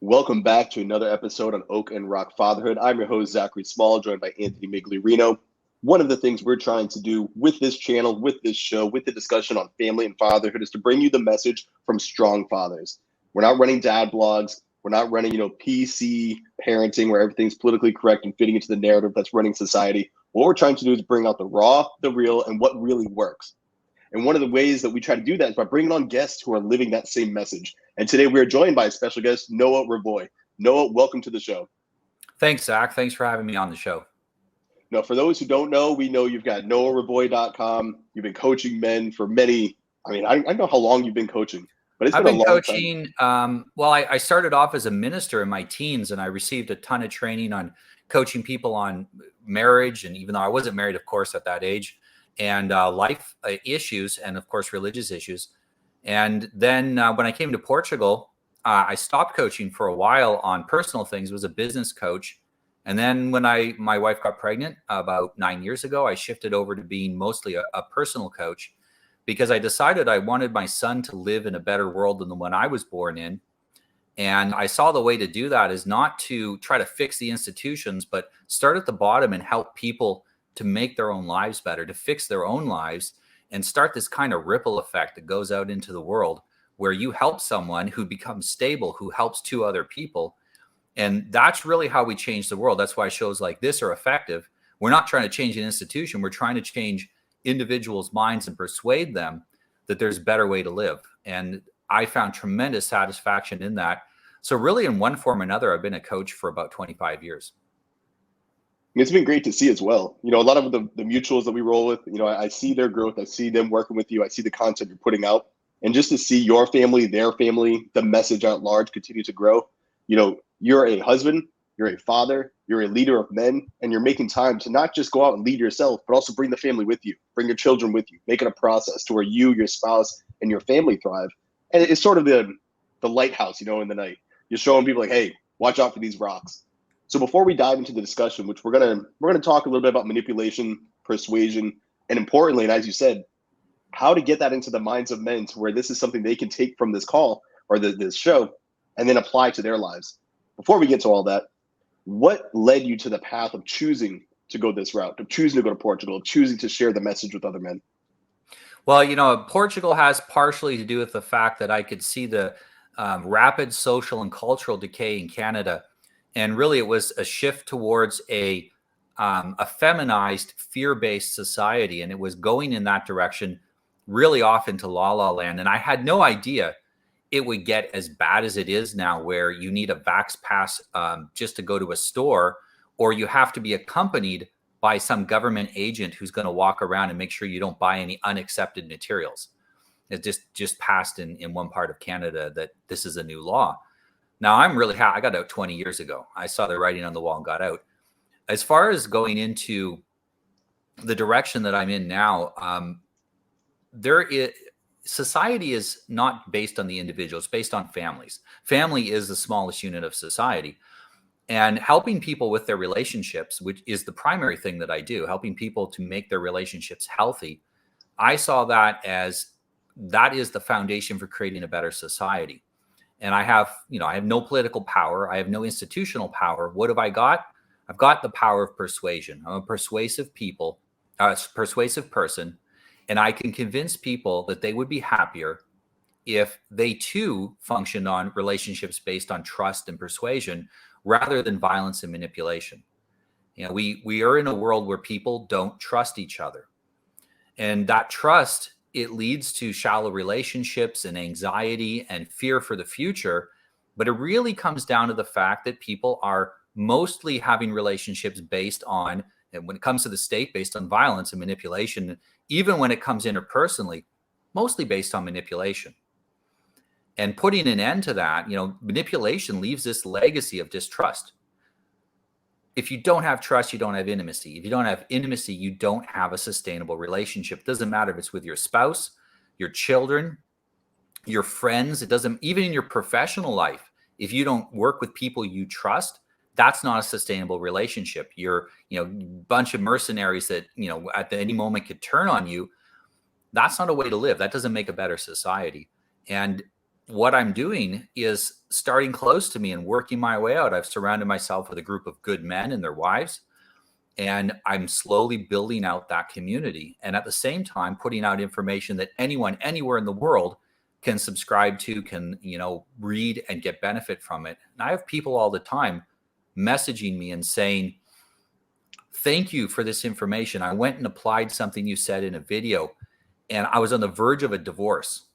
Welcome back to another episode on Oak and Rock Fatherhood. I'm your host, Zachary Small, joined by Anthony Miglierino. One of the things we're trying to do with this channel, with this show, with the discussion on family and fatherhood is to bring you the message from strong fathers. We're not running dad blogs. We're not running, PC parenting where everything's politically correct and fitting into the narrative that's running society. What we're trying to do is bring out the raw, the real, and what really works. And one of the ways that we try to do that is by bringing on guests who are living that same message. And today we are joined by a special guest, Noah Revoy. Noah, welcome to the show. Thanks, Zach. Thanks for having me on the show. Now, for those who don't know, we know you've got NoahRevoy.com. You've been coaching men for many, I don't know how long you've been coaching, but it's been a long coaching, time. I started off as a minister in my teens, and I received a ton of training on coaching people on marriage. And even though I wasn't married, of course, at that age, and life issues, and of course, religious issues. And then when I came to Portugal, I stopped coaching for a while on personal things, was a business coach. And then when my wife got pregnant about 9 years ago, I shifted over to being mostly a personal coach because I decided I wanted my son to live in a better world than the one I was born in. And I saw the way to do that is not to try to fix the institutions, but start at the bottom and help people to make their own lives better, to fix their own lives, and start this kind of ripple effect that goes out into the world where you help someone who becomes stable, who helps two other people. And that's really how we change the world. That's why shows like this are effective. We're not trying to change an institution. We're trying to change individuals' minds and persuade them that there's a better way to live. And I found tremendous satisfaction in that. So really, in one form or another, I've been a coach for about 25 years. It's been great to see as well. A lot of the mutuals that we roll with, I see their growth. I see them working with you. I see the content you're putting out. And just to see your family, their family, the message at large continue to grow. You're a husband, you're a father, you're a leader of men, and you're making time to not just go out and lead yourself, but also bring the family with you, bring your children with you, make it a process to where you, your spouse, and your family thrive. And it's sort of the lighthouse, in the night. You're showing people like, hey, watch out for these rocks. So before we dive into the discussion, which we're gonna talk a little bit about manipulation, persuasion, and importantly, and as you said, how to get that into the minds of men to where this is something they can take from this call or this show and then apply to their lives. Before we get to all that, what led you to the path of choosing to go this route, of choosing to go to Portugal, of choosing to share the message with other men? Well, Portugal has partially to do with the fact that I could see the rapid social and cultural decay in Canada. And really, it was a shift towards a feminized, fear-based society. And it was going in that direction really off into la-la land. And I had no idea it would get as bad as it is now, where you need a Vax Pass just to go to a store, or you have to be accompanied by some government agent who's going to walk around and make sure you don't buy any unaccepted materials. It just passed in one part of Canada that this is a new law. Now, I'm really happy. I got out 20 years ago. I saw the writing on the wall and got out. As far as going into the direction that I'm in now, society is not based on the individual. It's based on families. Family is the smallest unit of society. And helping people with their relationships, which is the primary thing that I do, helping people to make their relationships healthy, I saw that is the foundation for creating a better society. And I have no political power. I have no institutional power. What have I got? I've got the power of persuasion. I'm a persuasive person, and I can convince people that they would be happier if they too functioned on relationships based on trust and persuasion rather than violence and manipulation. We are in a world where people don't trust each other. And that trust, it leads to shallow relationships and anxiety and fear for the future. But it really comes down to the fact that people are mostly having relationships based on, and when it comes to the state, based on violence and manipulation, even when it comes interpersonally, mostly based on manipulation. And putting an end to that, manipulation leaves this legacy of distrust. If you don't have trust, you don't have intimacy. If you don't have intimacy, you don't have a sustainable relationship. It doesn't matter if it's with your spouse, your children, your friends. It doesn't, even in your professional life, if you don't work with people you trust, that's not a sustainable relationship. You're, bunch of mercenaries that, at any moment could turn on you. That's not a way to live. That doesn't make a better society. And what I'm doing is starting close to me and working my way out. I've surrounded myself with a group of good men and their wives, and I'm slowly building out that community. And at the same time, putting out information that anyone, anywhere in the world can subscribe to, can, read and get benefit from it. And I have people all the time messaging me and saying, thank you for this information. I went and applied something you said in a video, and I was on the verge of a divorce.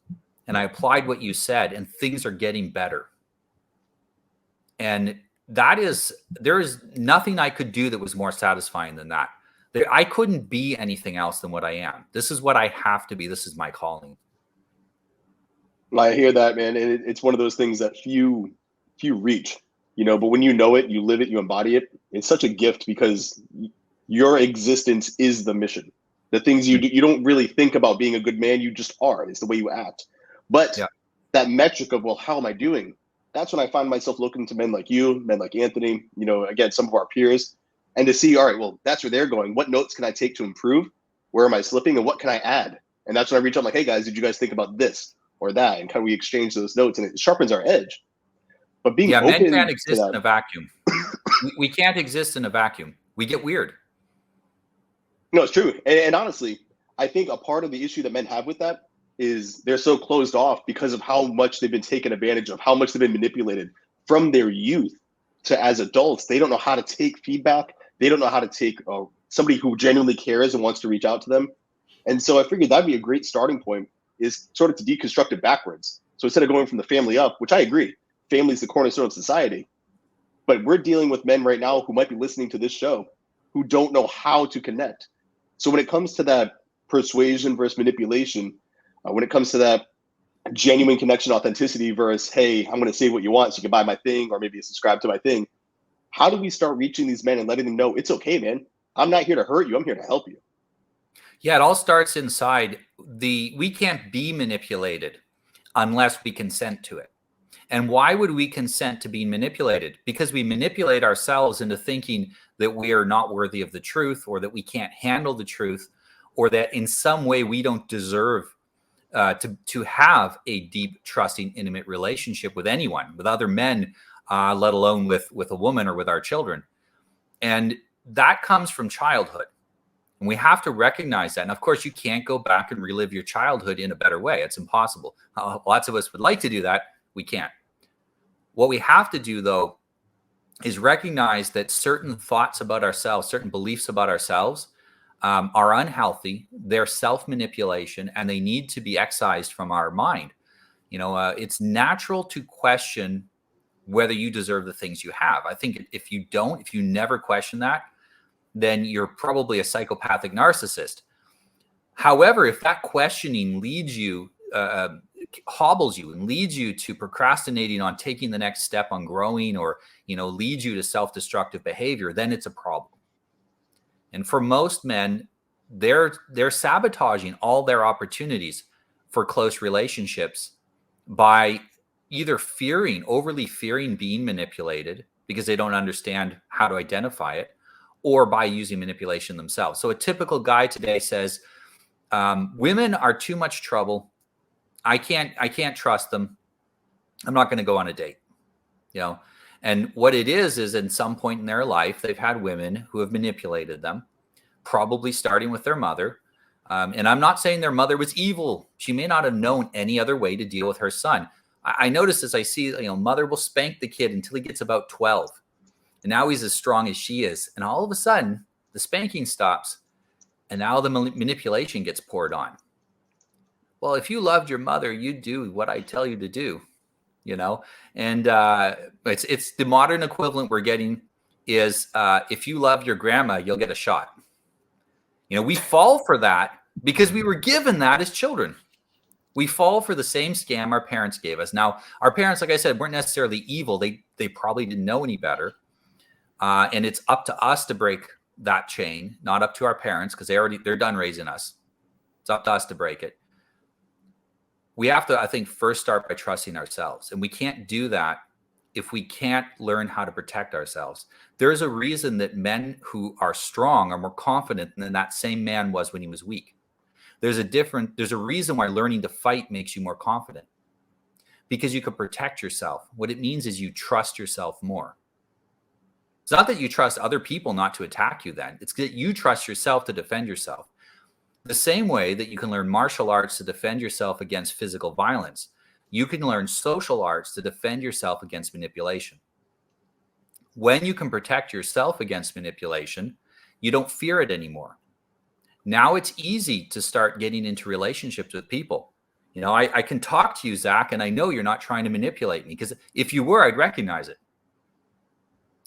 And I applied what you said, and things are getting better. And there is nothing I could do that was more satisfying than that. I couldn't be anything else than what I am. This is what I have to be. This is my calling. I hear that, man. And it's one of those things that few reach, but when you know it, you live it, you embody it. It's such a gift because your existence is the mission. The things you do, you don't really think about being a good man. You just are. It's the way you act. But that metric of, well, how am I doing? That's when I find myself looking to men like you, men like Anthony, again, some of our peers, and to see, all right, well, that's where they're going. What notes can I take to improve? Where am I slipping? And what can I add? And that's when I reach out, like, hey, guys, did you guys think about this or that? And can we exchange those notes? And it sharpens our edge. But being open men can't exist in a vacuum. We can't exist in a vacuum. We get weird. No, it's true. And honestly, I think a part of the issue that men have with that is they're so closed off because of how much they've been taken advantage of, how much they've been manipulated from their youth to as adults. They don't know how to take feedback. They don't know how to take somebody who genuinely cares and wants to reach out to them. And so I figured that'd be a great starting point, is sort of to deconstruct it backwards. So instead of going from the family up, which I agree, family is the cornerstone of society, but we're dealing with men right now who might be listening to this show who don't know how to connect. So when it comes to that persuasion versus manipulation, when it comes to that genuine connection, authenticity versus, hey, I'm going to say what you want so you can buy my thing or maybe subscribe to my thing. How do we start reaching these men and letting them know it's okay, man? I'm not here to hurt you. I'm here to help you. Yeah, it all starts inside. We can't be manipulated unless we consent to it. And why would we consent to being manipulated? Because we manipulate ourselves into thinking that we are not worthy of the truth, or that we can't handle the truth, or that in some way we don't deserve to have a deep, trusting, intimate relationship with anyone, with other men, let alone with a woman or with our children. And that comes from childhood. And we have to recognize that. And of course, you can't go back and relive your childhood in a better way. It's impossible. Lots of us would like to do that. We can't. What we have to do, though, is recognize that certain thoughts about ourselves, certain beliefs about ourselves, are unhealthy. They're self-manipulation, and they need to be excised from our mind. It's natural to question whether you deserve the things you have. I think if you never question that, then you're probably a psychopathic narcissist. However, if that questioning leads you, hobbles you and leads you to procrastinating on taking the next step on growing, or, leads you to self-destructive behavior, then it's a problem. And for most men, they're sabotaging all their opportunities for close relationships by either overly fearing being manipulated because they don't understand how to identify it, or by using manipulation themselves. So a typical guy today says, women are too much trouble. I can't trust them. I'm not going to go on a date. And what it is in some point in their life, they've had women who have manipulated them, probably starting with their mother. And I'm not saying their mother was evil. She may not have known any other way to deal with her son. I notice this. I see, mother will spank the kid until he gets about 12. And now he's as strong as she is. And all of a sudden, the spanking stops. And now the manipulation gets poured on. Well, if you loved your mother, you'd do what I tell you to do. And it's the modern equivalent we're getting is if you love your grandma, you'll get a shot. We fall for that because we were given that as children. We fall for the same scam our parents gave us. Now, our parents, like I said, weren't necessarily evil. They probably didn't know any better. And it's up to us to break that chain, not up to our parents, because they're done raising us. It's up to us to break it. We have to, I think, first start by trusting ourselves. And we can't do that if we can't learn how to protect ourselves. There's a reason that men who are strong are more confident than that same man was when he was weak. There's a reason why learning to fight makes you more confident. because you can protect yourself. What it means is you trust yourself more. It's not that you trust other people not to attack you then. It's that you trust yourself to defend yourself. The same way that you can learn martial arts to defend yourself against physical violence, you can learn social arts to defend yourself against manipulation. When you can protect yourself against manipulation, you don't fear it anymore. Now it's easy to start getting into relationships with people. You know, I can talk to you, Zac, and I know you're not trying to manipulate me, because if you were, I'd recognize it.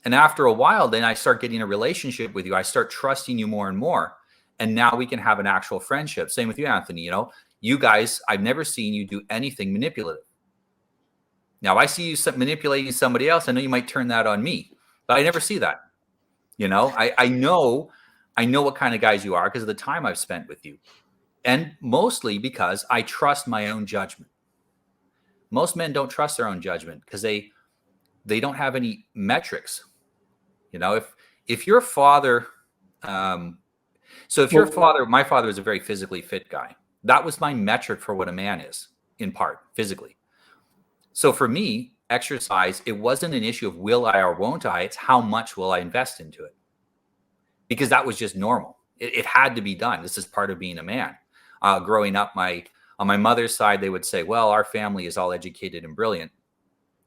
And after a while, then I start getting a relationship with you. I start trusting you more and more. And now we can have an actual friendship. Same with you, Anthony. You know, you guys, I've never seen you do anything manipulative. Now I see you manipulating somebody else. I know you might turn that on me, but I never see that. You know, I know what kind of guys you are because of the time I've spent with you. And mostly because I trust my own judgment. Most men don't trust their own judgment because they don't have any metrics. You know, if your father, your father, my father was a very physically fit guy. That was my metric for what a man is, in part, physically. So for me, exercise, it wasn't an issue of will I or won't I, it's how much will I invest into it? Because that was just normal. It had to be done. This is part of being a man. Growing up, on my mother's side, they would say, well, our family is all educated and brilliant.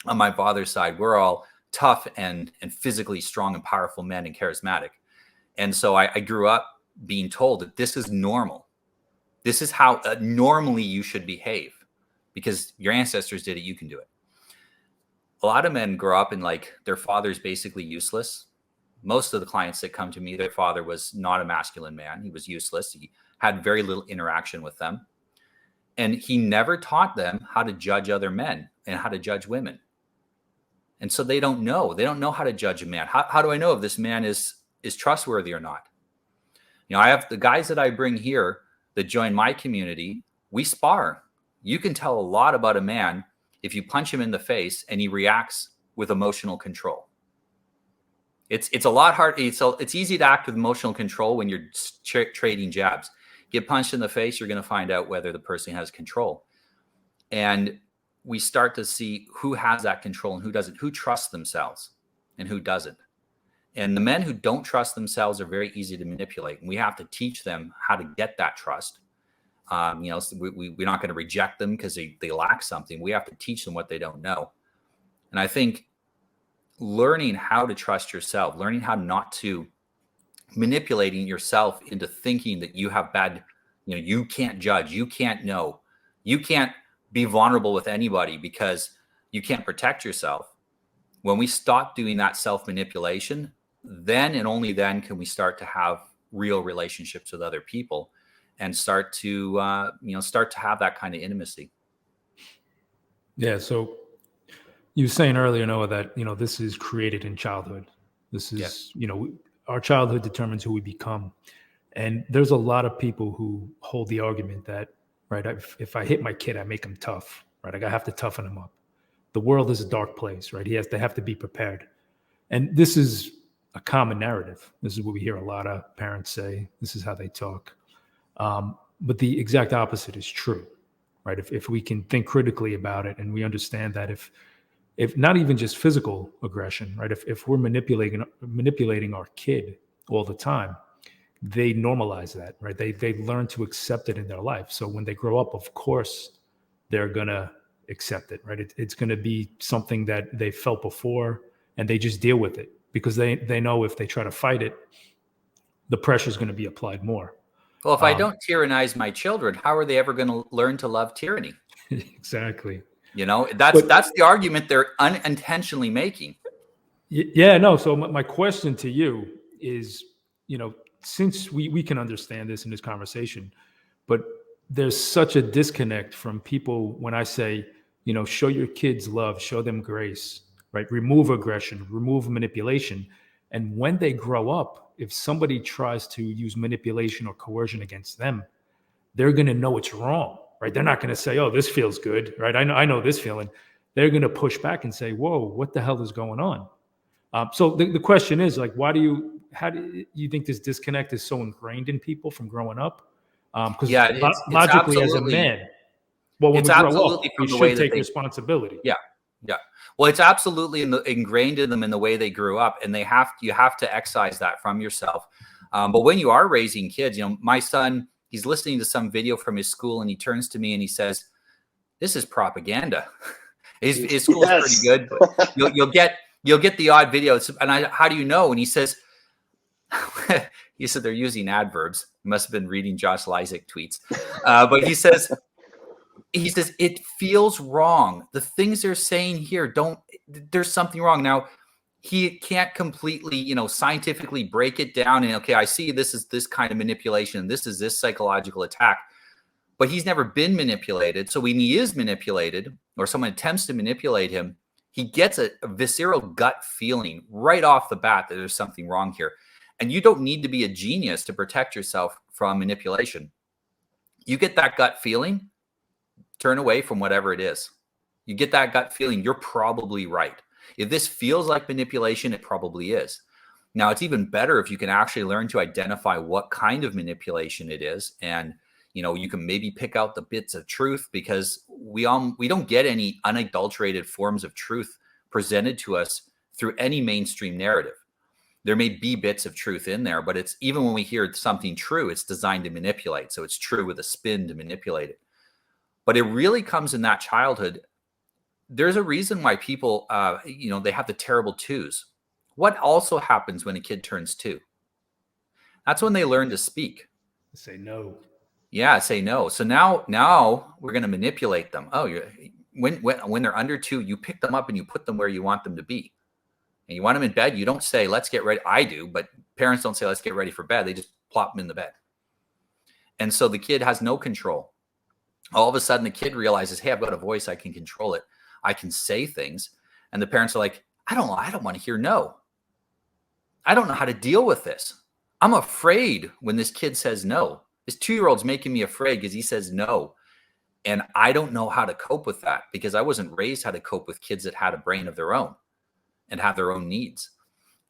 On my father's side, we're all tough and physically strong and powerful men and charismatic. And so I grew up being told that this is normal. This is how normally you should behave because your ancestors did it. You can do it. A lot of men grow up and like their father's basically useless. Most of the clients that come to me, their father was not a masculine man. He was useless. He had very little interaction with them. And he never taught them how to judge other men and how to judge women. And so they don't know. They don't know how to judge a man. How do I know if this man is trustworthy or not? You know, I have the guys that I bring here that join my community. We spar. You can tell a lot about a man if you punch him in the face and he reacts with emotional control. It's a lot hard. It's easy to act with emotional control when you're trading jabs. Get punched in the face, you're going to find out whether the person has control. And we start to see who has that control and who doesn't, who trusts themselves and who doesn't. And the men who don't trust themselves are very easy to manipulate. And we have to teach them how to get that trust. You know, we're not going to reject them because they lack something. We have to teach them what they don't know. And I think learning how to trust yourself, learning how not to manipulating yourself into thinking that you have bad, you know, you can't judge, you can't know, you can't be vulnerable with anybody because you can't protect yourself. When we stop doing that self-manipulation, then and only then can we start to have real relationships with other people and start to have that kind of intimacy. Yeah. So you were saying earlier, Noah, that, you know, this is created in childhood. This is, you know, our childhood determines who we become. And there's a lot of people who hold the argument that, right, if I hit my kid, I make him tough, right? I have to toughen him up. The world is a dark place, right? They have to be prepared. And this is a common narrative. This is what we hear a lot of parents say. This is how they talk. But the exact opposite is true, right? If we can think critically about it and we understand that if not even just physical aggression, right? If we're manipulating our kid all the time, they normalize that, right? They learn to accept it in their life. So when they grow up, of course, they're gonna accept it, right? It's gonna be something that they felt before, and they just deal with it because they know if they try to fight it, the pressure is gonna be applied more. Well, if I don't tyrannize my children, how are they ever going to learn to love tyranny? Exactly. You know, that's the argument they're unintentionally making. Yeah, no. So my question to you is, you know, since we can understand this in this conversation, but there's such a disconnect from people when I say, you know, show your kids love, show them grace, right? Remove aggression, remove manipulation. And when they grow up, if somebody tries to use manipulation or coercion against them, they're going to know it's wrong, right? They're not going to say, oh, this feels good, right? I know this feeling. They're going to push back and say, whoa, what the hell is going on? So the question is, like, how do you think this disconnect is so ingrained in people from growing up? Because logically, as a man, Well, when It's we grow absolutely up, from we the way should that take they, responsibility. yeah, yeah. Well, it's absolutely ingrained in them in the way they grew up, and you have to excise that from yourself. But when you are raising kids, my son, he's listening to some video from his school, and he turns to me and he says, "This is propaganda." His school is pretty Yes. good, but you'll get the odd video. And how do you know? And he says, he said they're using adverbs. He must have been reading Josh Lysick tweets, but he says it feels wrong. The things they're saying here there's something wrong. Now, he can't completely, scientifically break it down and, okay, I see this is this kind of manipulation. This is this psychological attack, but he's never been manipulated. So when he is manipulated or someone attempts to manipulate him, he gets a visceral gut feeling right off the bat that there's something wrong here. And you don't need to be a genius to protect yourself from manipulation. You get that gut feeling, turn away from whatever it is. You get that gut feeling, you're probably right. If this feels like manipulation, it probably is. Now, it's even better if you can actually learn to identify what kind of manipulation it is. And, you can maybe pick out the bits of truth, because we don't get any unadulterated forms of truth presented to us through any mainstream narrative. There may be bits of truth in there, but it's even when we hear something true, it's designed to manipulate. So it's true with a spin to manipulate it. But it really comes in that childhood. There's a reason why people, they have the terrible twos. What also happens when a kid turns 2? That's when they learn to speak. Say no. Yeah, say no. So now we're going to manipulate them. Oh, when they're under 2, you pick them up and you put them where you want them to be. And you want them in bed, you don't say, let's get ready. I do, but parents don't say, let's get ready for bed. They just plop them in the bed. And so the kid has no control. All of a sudden, the kid realizes, hey, I've got a voice. I can control it. I can say things. And the parents are like, I don't want to hear no. I don't know how to deal with this. I'm afraid when this kid says no. This 2-year-old's making me afraid because he says no. And I don't know how to cope with that, because I wasn't raised how to cope with kids that had a brain of their own and have their own needs.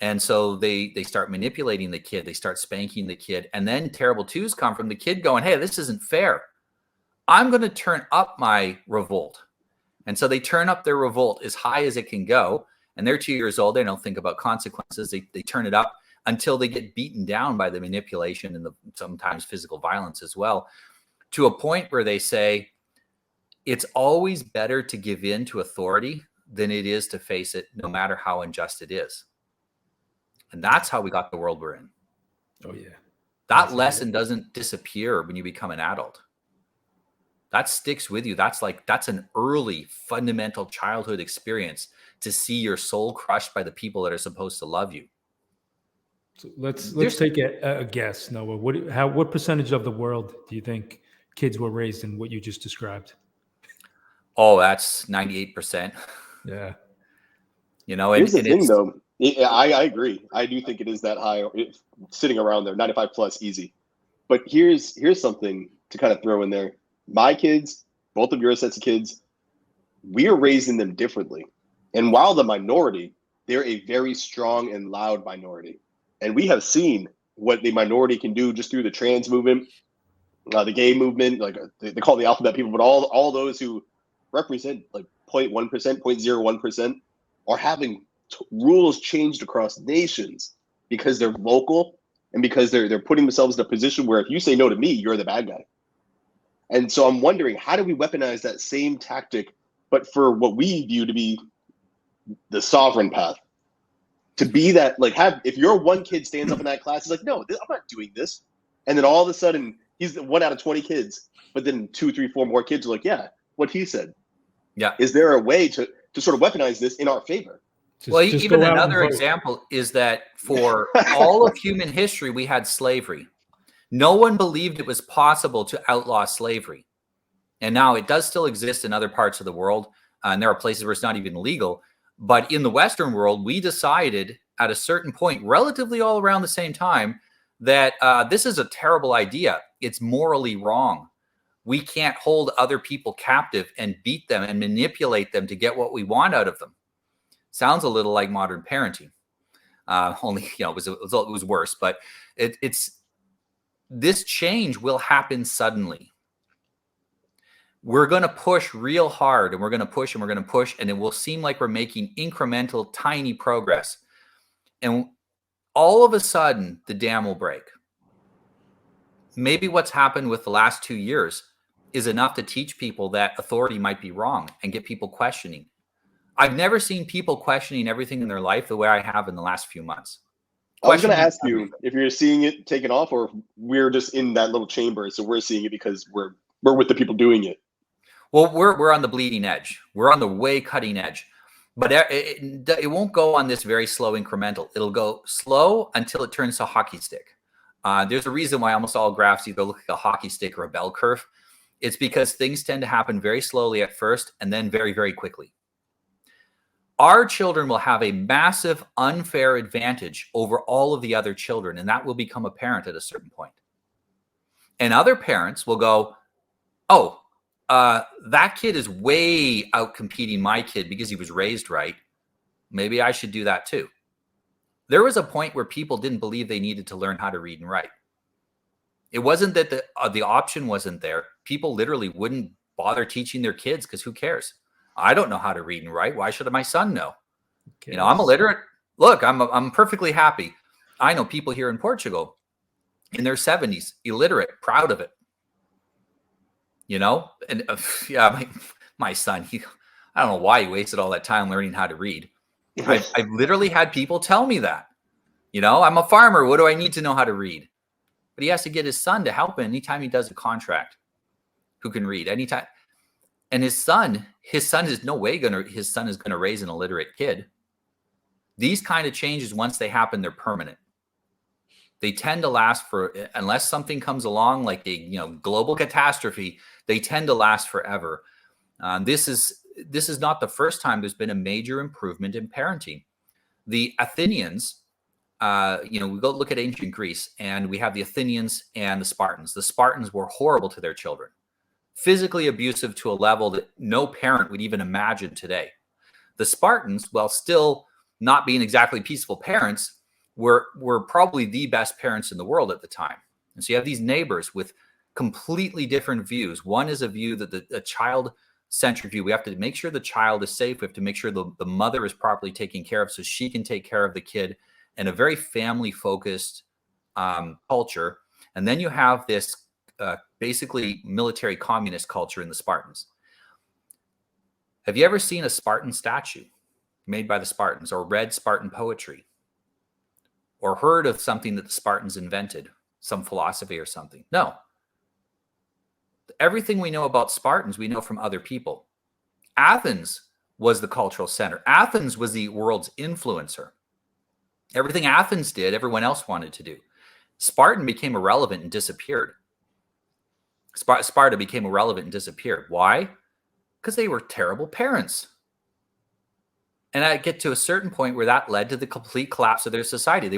And so they start manipulating the kid. They start spanking the kid. And then terrible twos come from the kid going, hey, this isn't fair. I'm going to turn up my revolt. And so they turn up their revolt as high as it can go. And they're 2 years old. They don't think about consequences. They turn it up until they get beaten down by the manipulation and sometimes physical violence as well, to a point where they say, it's always better to give in to authority than it is to face it, no matter how unjust it is. And that's how we got the world we're in. Oh, yeah. That lesson doesn't disappear when you become an adult. That sticks with you. That's an early fundamental childhood experience, to see your soul crushed by the people that are supposed to love you. So let's take a guess, Noah. What percentage of the world do you think kids were raised in what you just described? Oh, that's 98%. Yeah. Here's the thing, though. I agree. I do think it is that high, sitting around there, 95 plus, easy. But here's something to kind of throw in there. My kids, both of your sets of kids, we are raising them differently. And while the minority, they're a very strong and loud minority. And we have seen what the minority can do just through the trans movement, the gay movement, like they call it the alphabet people, but all those who represent like 0.1%, 0.01% are having rules changed across nations because they're vocal and because they're putting themselves in a position where if you say no to me, you're the bad guy. And so I'm wondering, how do we weaponize that same tactic, but for what we view to be the sovereign path? To be that, like, if your one kid stands up in that class, he's like, no, I'm not doing this. And then all of a sudden, he's 1 out of 20 kids, but then 2, 3, 4 more kids are like, yeah, what he said. Yeah. Is there a way to sort of weaponize this in our favor? Even another example is that for all of human history, we had slavery. No one believed it was possible to outlaw slavery. And now it does still exist in other parts of the world. And there are places where it's not even legal. But in the Western world, we decided at a certain point, relatively all around the same time, that this is a terrible idea. It's morally wrong. We can't hold other people captive and beat them and manipulate them to get what we want out of them. Sounds a little like modern parenting. Only, it was worse. But it's this change will happen suddenly. we're going to push real hard, and we're going to push and we're going to push, and it will seem like we're making incremental, tiny progress. And all of a sudden, the dam will break. Maybe what's happened with the last 2 years is enough to teach people that authority might be wrong and get people questioning. I've never seen people questioning everything in their life the way I have in the last few months. I was going to ask Questioning you if you're seeing it taken off, or if we're just in that little chamber, so we're seeing it because we're with the people doing it. Well, we're on the bleeding edge. We're on the way cutting edge. But it won't go on this very slow incremental. It'll go slow until it turns to a hockey stick. There's a reason why almost all graphs either look like a hockey stick or a bell curve. It's because things tend to happen very slowly at first and then very, very quickly. Our children will have a massive unfair advantage over all of the other children, and that will become apparent at a certain point. And other parents will go, oh, that kid is way out competing my kid because he was raised right. Maybe I should do that too. There was a point where people didn't believe they needed to learn how to read and write. It wasn't that the option wasn't there. People literally wouldn't bother teaching their kids because who cares? I don't know how to read and write. Why should my son know? You know, I'm illiterate. Look, I'm perfectly happy. I know people here in Portugal in their 70s, illiterate, proud of it. You know, and yeah, my son, I don't know why he wasted all that time learning how to read. I've literally had people tell me that. You know, I'm a farmer. What do I need to know how to read? But he has to get his son to help him anytime he does a contract who can read anytime. And his son is no way his son is gonna raise an illiterate kid. These kind of changes, once they happen, they're permanent. They tend to last unless something comes along like a global catastrophe, they tend to last forever. This is not the first time there's been a major improvement in parenting. The Athenians, we go look at ancient Greece, and we have the Athenians and the Spartans. The Spartans were horrible to their children, physically abusive to a level that no parent would even imagine today. The Spartans, while still not being exactly peaceful parents, were probably the best parents in the world at the time. And so you have these neighbors with completely different views. One is a view that the child-centric view. We have to make sure the child is safe. We have to make sure the mother is properly taken care of so she can take care of the kid, and a very family-focused culture. And then you have this basically military communist culture in the Spartans. Have you ever seen a Spartan statue made by the Spartans, or read Spartan poetry, or heard of something that the Spartans invented, some philosophy or something? No. Everything we know about Spartans, we know from other people. Athens was the cultural center. Athens was the world's influencer. Everything Athens did, everyone else wanted to do. Spartan became irrelevant and disappeared. Sparta became irrelevant and disappeared. Why? Because they were terrible parents. And I get to a certain point where that led to the complete collapse of their society.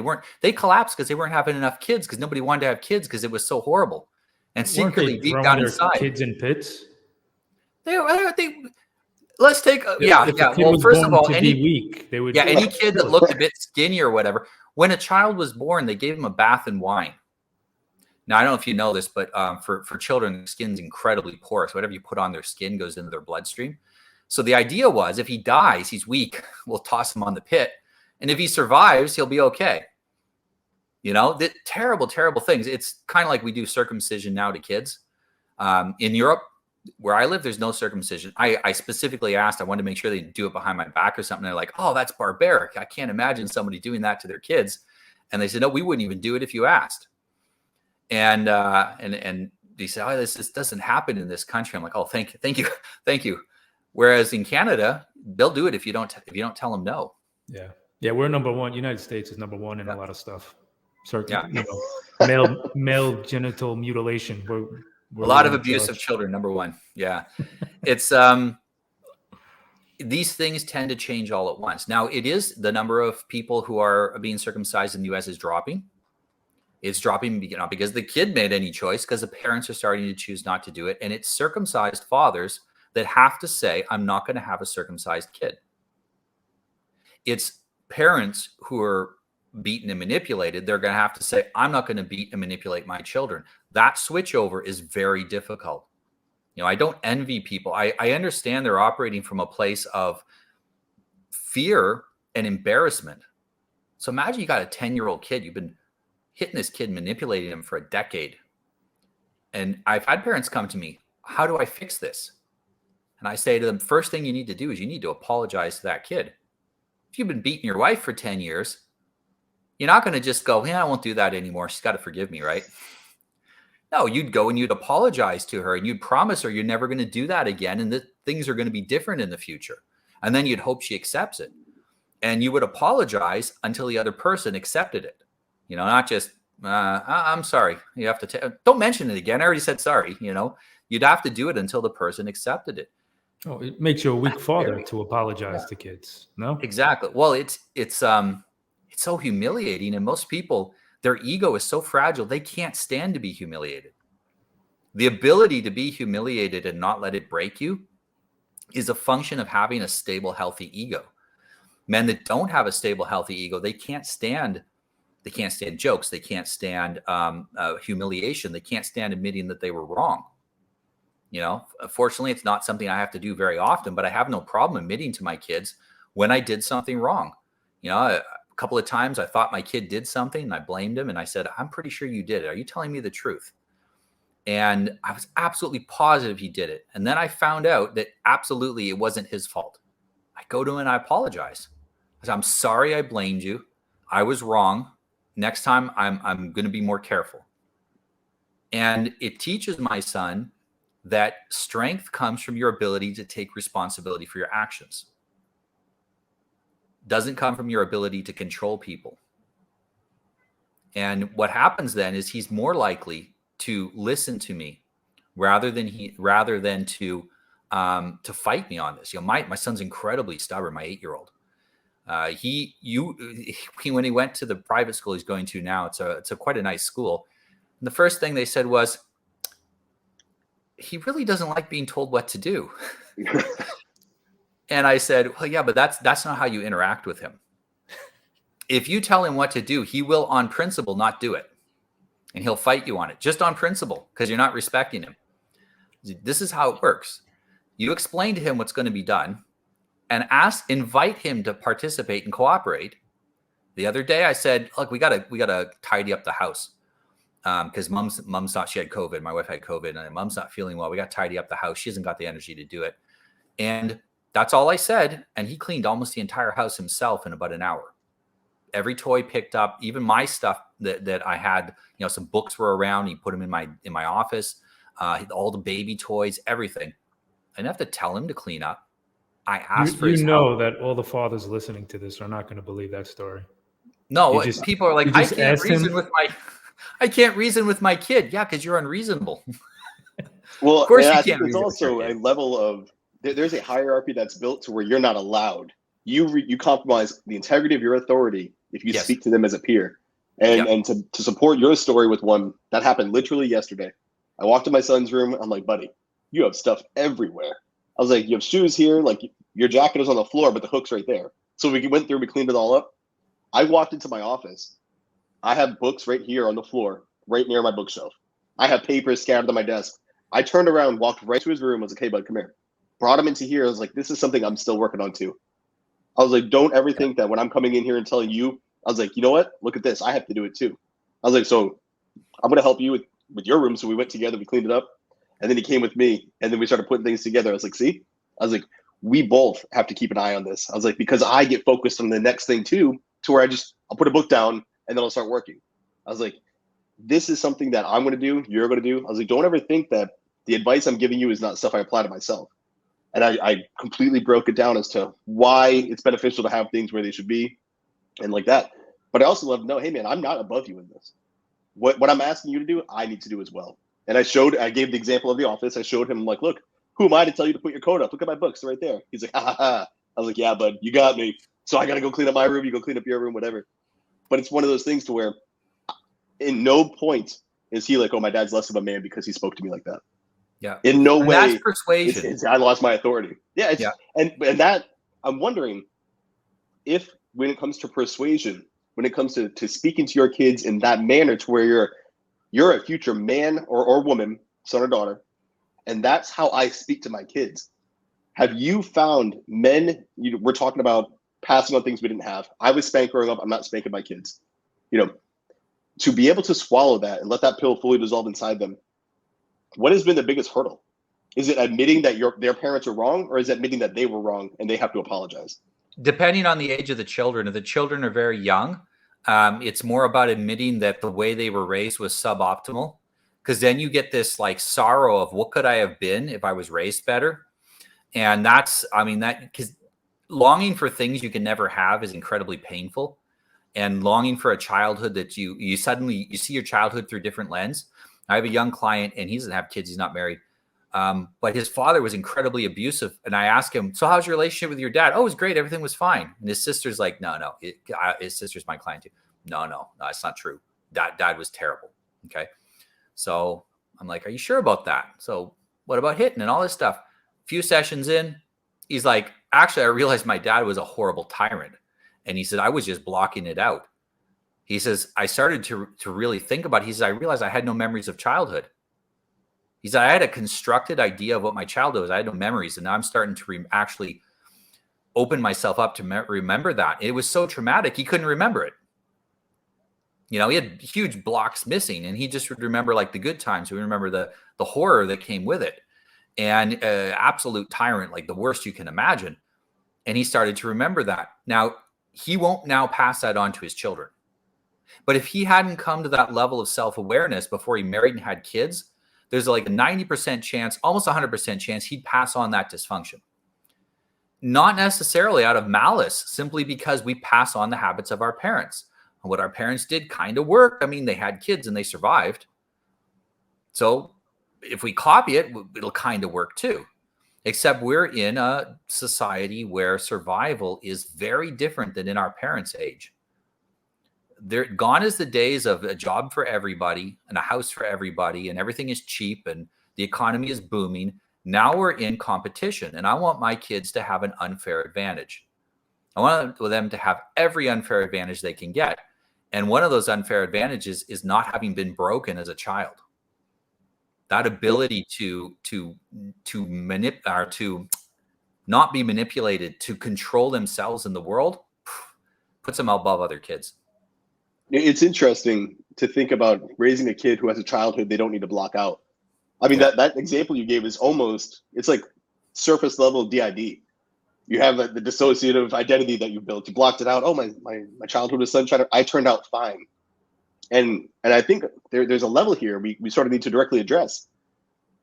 They collapsed because they weren't having enough kids, because nobody wanted to have kids because it was so horrible. And secretly, deep down inside, kids in pits. Let's take Well, first of all, any weak, they would. Yeah, any kid that looked a bit skinny or whatever. When a child was born, they gave him a bath in wine. Now, I don't know if you know this, but for children, the skin's incredibly porous. Whatever you put on their skin goes into their bloodstream. So the idea was, if he dies, he's weak, we'll toss him on the pit. And if he survives, he'll be okay. You know, the terrible, terrible things. It's kind of like we do circumcision now to kids. In Europe, where I live, there's no circumcision. I specifically asked, I wanted to make sure they didn't do it behind my back or something. They're like, oh, that's barbaric. I can't imagine somebody doing that to their kids. And they said, no, we wouldn't even do it if you asked. And they said, oh, this doesn't happen in this country. I'm like, oh, thank you. Whereas in Canada, they'll do it if you don't tell them no. Yeah, we're number one. United States is number one in a lot of stuff. Male genital mutilation. We're a lot of abuse of children. Number one. Yeah, it's these things tend to change all at once. Now, it is the number of people who are being circumcised in the U.S. is dropping. It's dropping not because the kid made any choice, because the parents are starting to choose not to do it, and it's circumcised fathers that have to say, I'm not going to have a circumcised kid. It's parents who are beaten and manipulated. They're going to have to say, I'm not going to beat and manipulate my children. That switchover is very difficult. I don't envy people. I understand they're operating from a place of fear and embarrassment. So imagine you got a 10-year-old kid. You've been hitting this kid, manipulating him for a decade. And I've had parents come to me, how do I fix this? And I say to them, first thing you need to do is you need to apologize to that kid. If you've been beating your wife for 10 years, you're not going to just go, I won't do that anymore. She's got to forgive me, right? No, you'd go and you'd apologize to her and you'd promise her you're never going to do that again and that things are going to be different in the future. And then you'd hope she accepts it. And you would apologize until the other person accepted it. Not just, I'm sorry. You have to, don't mention it again. I already said sorry. You'd have to do it until the person accepted it. Oh, it makes you a weak father to apologize to kids. No? Exactly. Well, it's so humiliating. And most people, their ego is so fragile, they can't stand to be humiliated. The ability to be humiliated and not let it break you is a function of having a stable, healthy ego. Men that don't have a stable, healthy ego, they can't stand jokes. They can't stand humiliation. They can't stand admitting that they were wrong. Fortunately, it's not something I have to do very often, but I have no problem admitting to my kids when I did something wrong. A couple of times I thought my kid did something and I blamed him and I said, I'm pretty sure you did it. Are you telling me the truth? And I was absolutely positive he did it. And then I found out that absolutely it wasn't his fault. I go to him and I apologize. I said, I'm sorry I blamed you. I was wrong. Next time I'm going to be more careful. And it teaches my son that strength comes from your ability to take responsibility for your actions. Doesn't come from your ability to control people. And what happens then is he's more likely to listen to me rather than to fight me on this. My son's incredibly stubborn, my 8-year-old. When he went to the private school he's going to now, it's quite a nice school. And the first thing they said was, he really doesn't like being told what to do. And I said, well, yeah, but that's not how you interact with him. If you tell him what to do, he will on principle not do it. And he'll fight you on it just on principle because you're not respecting him. This is how it works. You explain to him what's going to be done and invite him to participate and cooperate. The other day I said, look, we gotta tidy up the house. Because mom's thought she had COVID. My wife had COVID and mom's not feeling well. We got to tidy up the house. She hasn't got the energy to do it. And that's all I said. And he cleaned almost the entire house himself in about an hour. Every toy picked up, even my stuff that I had, some books were around. He put them in my office, all the baby toys, everything. I didn't have to tell him to clean up. I asked for his help. That all the fathers listening to this are not going to believe that story. No, people are like, I can't reason with my kid. Yeah, because you're unreasonable. Well, of course and you I can't think there's also a level of there's a hierarchy that's built to where you're not allowed. You compromise the integrity of your authority if you speak to them as a peer. And to support your story with one that happened literally yesterday. I walked in my son's room. I'm like, buddy, you have stuff everywhere. I was like, you have shoes here. Like your jacket is on the floor, but the hook's right there. So we went through, we cleaned it all up. I walked into my office. I have books right here on the floor, right near my bookshelf. I have papers scattered on my desk. I turned around, walked right to his room. I was like, hey, bud, come here. Brought him into here. I was like, this is something I'm still working on too. I was like, don't ever think that when I'm coming in here and telling you, I was like, you know what? Look at this. I have to do it too. I was like, so I'm going to help you with your room. So we went together, we cleaned it up. And then he came with me and then we started putting things together. I was like, see? I was like, we both have to keep an eye on this. I was like, because I get focused on the next thing too, to where I'll put a book down and then I'll start working. I was like, this is something that I'm going to do, you're going to do. I was like, don't ever think that the advice I'm giving you is not stuff I apply to myself. And I completely broke it down as to why it's beneficial to have things where they should be and like that. But I also love to know, hey man, I'm not above you in this. What I'm asking you to do, I need to do as well. And I gave the example of the office. I showed him, like, look, who am I to tell you to put your coat up? Look at my books right there. He's like, ha ha ha. I was like, yeah, bud, you got me. So I got to go clean up my room. You go clean up your room, whatever. But it's one of those things to where in no point is he like, oh, my dad's less of a man because he spoke to me like that. Yeah. In no way. That's persuasion. I lost my authority. Yeah. And that I'm wondering if when it comes to persuasion, when it comes to speaking to your kids in that manner to where you're a future man or woman, son or daughter, And that's how I speak to my kids. Have you found men, we're talking about passing on things we didn't have. I was spanked growing up. I'm not spanking my kids. To be able to swallow that and let that pill fully dissolve inside them, what has been the biggest hurdle? Is it admitting that their parents are wrong, or is it admitting that they were wrong and they have to apologize? Depending on the age of the children, if the children are very young, it's more about admitting that the way they were raised was suboptimal, because then you get this like sorrow of what could I have been if I was raised better? And because longing for things you can never have is incredibly painful. And longing for a childhood that you suddenly see your childhood through different lens. I have a young client and he doesn't have kids. He's not married. But his father was incredibly abusive. And I asked him, so how's your relationship with your dad? Oh, it was great. Everything was fine. And his sister's like, no. His sister's my client too. No, it's not true. Dad was terrible. Okay. So I'm like, are you sure about that? So what about hitting and all this stuff? A few sessions in, he's like, actually, I realized my dad was a horrible tyrant. And he said, I was just blocking it out. He says, I started to really think about it. He says, I realized I had no memories of childhood. He said, I had a constructed idea of what my childhood was. I had no memories. And now I'm starting to actually open myself up to remember that. It was so traumatic. He couldn't remember it. He had huge blocks missing, and he just would remember like the good times. We remember the horror that came with it, and absolute tyrant, like the worst you can imagine. And he started to remember that. Now, he won't now pass that on to his children. But if he hadn't come to that level of self-awareness before he married and had kids, there's like a 90% chance, almost 100% chance he'd pass on that dysfunction. Not necessarily out of malice, simply because we pass on the habits of our parents. And what our parents did kind of worked. I mean, they had kids and they survived. So if we copy it, it'll kind of work too. Except we're in a society where survival is very different than in our parents' age. Gone is the days of a job for everybody and a house for everybody, and everything is cheap and the economy is booming. Now we're in competition, and I want my kids to have an unfair advantage. I want them to have every unfair advantage they can get. And one of those unfair advantages is not having been broken as a child. That ability to not be manipulated, to control themselves in the world, puts them above other kids. It's interesting to think about raising a kid who has a childhood they don't need to block out. I mean, that example you gave is it's like surface level DID. You have the dissociative identity that you built. You blocked it out. Oh, my childhood was sunshine. I turned out fine. And I think there's a level here we sort of need to directly address.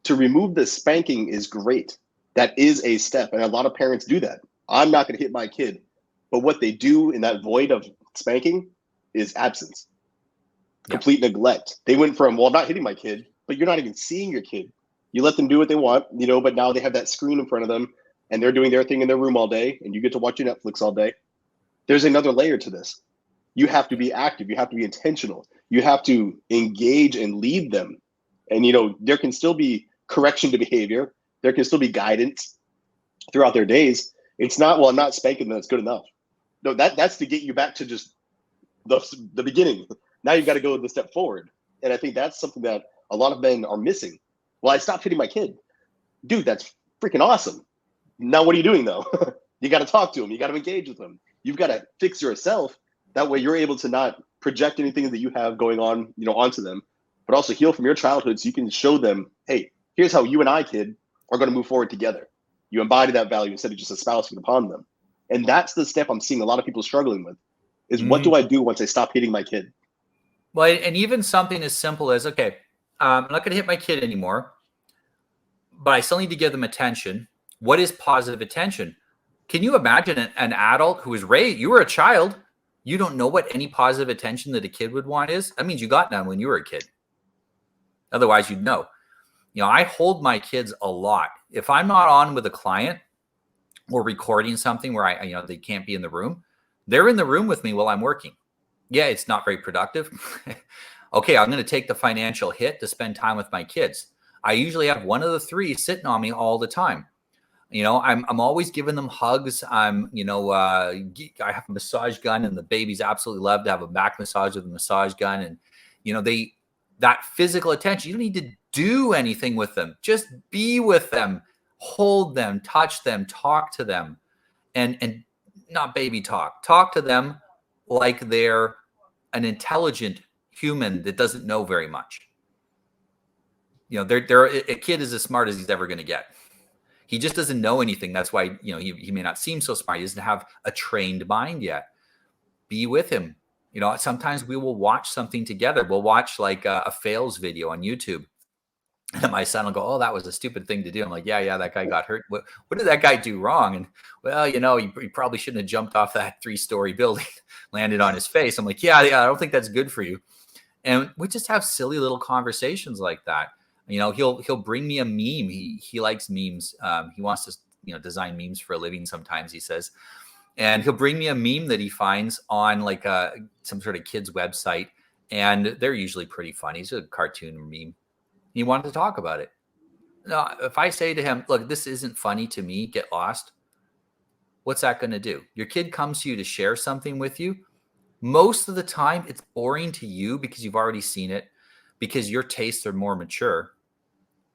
To remove the spanking is great. That is a step. And a lot of parents do that. I'm not going to hit my kid. But what they do in that void of spanking is absence, complete neglect. They went from, well, I'm not hitting my kid, but you're not even seeing your kid. You let them do what they want, but now they have that screen in front of them and they're doing their thing in their room all day and you get to watch your Netflix all day. There's another layer to this. You have to be active. You have to be intentional. You have to engage and lead them. And, there can still be correction to behavior. There can still be guidance throughout their days. It's not, well, I'm not spanking them, that's good enough. No, that's to get you back to just the beginning. Now you've got to go the step forward. And I think that's something that a lot of men are missing. Well, I stopped hitting my kid. Dude, that's freaking awesome. Now what are you doing though? You got to talk to them. You got to engage with them. You've got to fix yourself. That way you're able to not project anything that you have going on, onto them, but also heal from your childhood so you can show them, hey, here's how you and I, kid, are going to move forward together. You embody that value instead of just espousing upon them. And that's the step I'm seeing a lot of people struggling with is what do I do once I stop hitting my kid? Well, and even something as simple as, okay, I'm not going to hit my kid anymore, but I still need to give them attention. What is positive attention? Can you imagine an adult who was raised, you were a child, you don't know what any positive attention that a kid would want is? That means you got none when you were a kid. Otherwise, you'd know. I hold my kids a lot. If I'm not on with a client or recording something where they can't be in the room, they're in the room with me while I'm working. Yeah, it's not very productive. Okay, I'm going to take the financial hit to spend time with my kids. I usually have one of the three sitting on me all the time. I'm always giving them hugs. I have a massage gun, and the babies absolutely love to have a back massage with a massage gun. And that physical attention, you don't need to do anything with them. Just be with them, hold them, touch them, talk to them, and not baby talk. Talk to them like they're an intelligent human that doesn't know very much. A kid is as smart as he's ever going to get. He just doesn't know anything. That's why, he may not seem so smart. He doesn't have a trained mind yet. Be with him. Sometimes we will watch something together. We'll watch like a fails video on YouTube. And my son will go, "Oh, that was a stupid thing to do." I'm like, yeah, that guy got hurt. What did that guy do wrong? And well, he probably shouldn't have jumped off that 3-story building, landed on his face. I'm like, yeah, I don't think that's good for you. And we just have silly little conversations like that. He'll bring me a meme. He likes memes. He wants to, design memes for a living sometimes, he says. And he'll bring me a meme that he finds on like some sort of kid's website. And they're usually pretty funny. It's a cartoon meme. He wanted to talk about it. Now, if I say to him, "Look, this isn't funny to me, get lost," what's that going to do? Your kid comes to you to share something with you. Most of the time, it's boring to you because you've already seen it, because your tastes are more mature.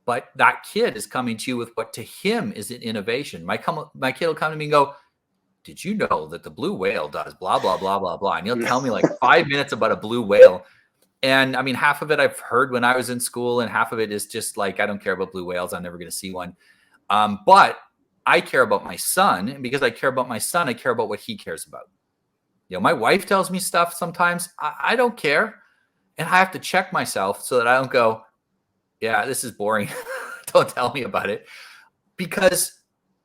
But that kid is coming to you with what to him is an innovation. My kid will come to me and go, "Did you know that the blue whale does blah, blah, blah, blah, blah?" And he'll tell me like 5 minutes about a blue whale. And I mean, half of it I've heard when I was in school, and half of it is just like, I don't care about blue whales. I'm never going to see one. But I care about my son. And because I care about my son, I care about what he cares about. My wife tells me stuff sometimes. I don't care. And I have to check myself so that I don't go, "Yeah, this is boring. Don't tell me about it." Because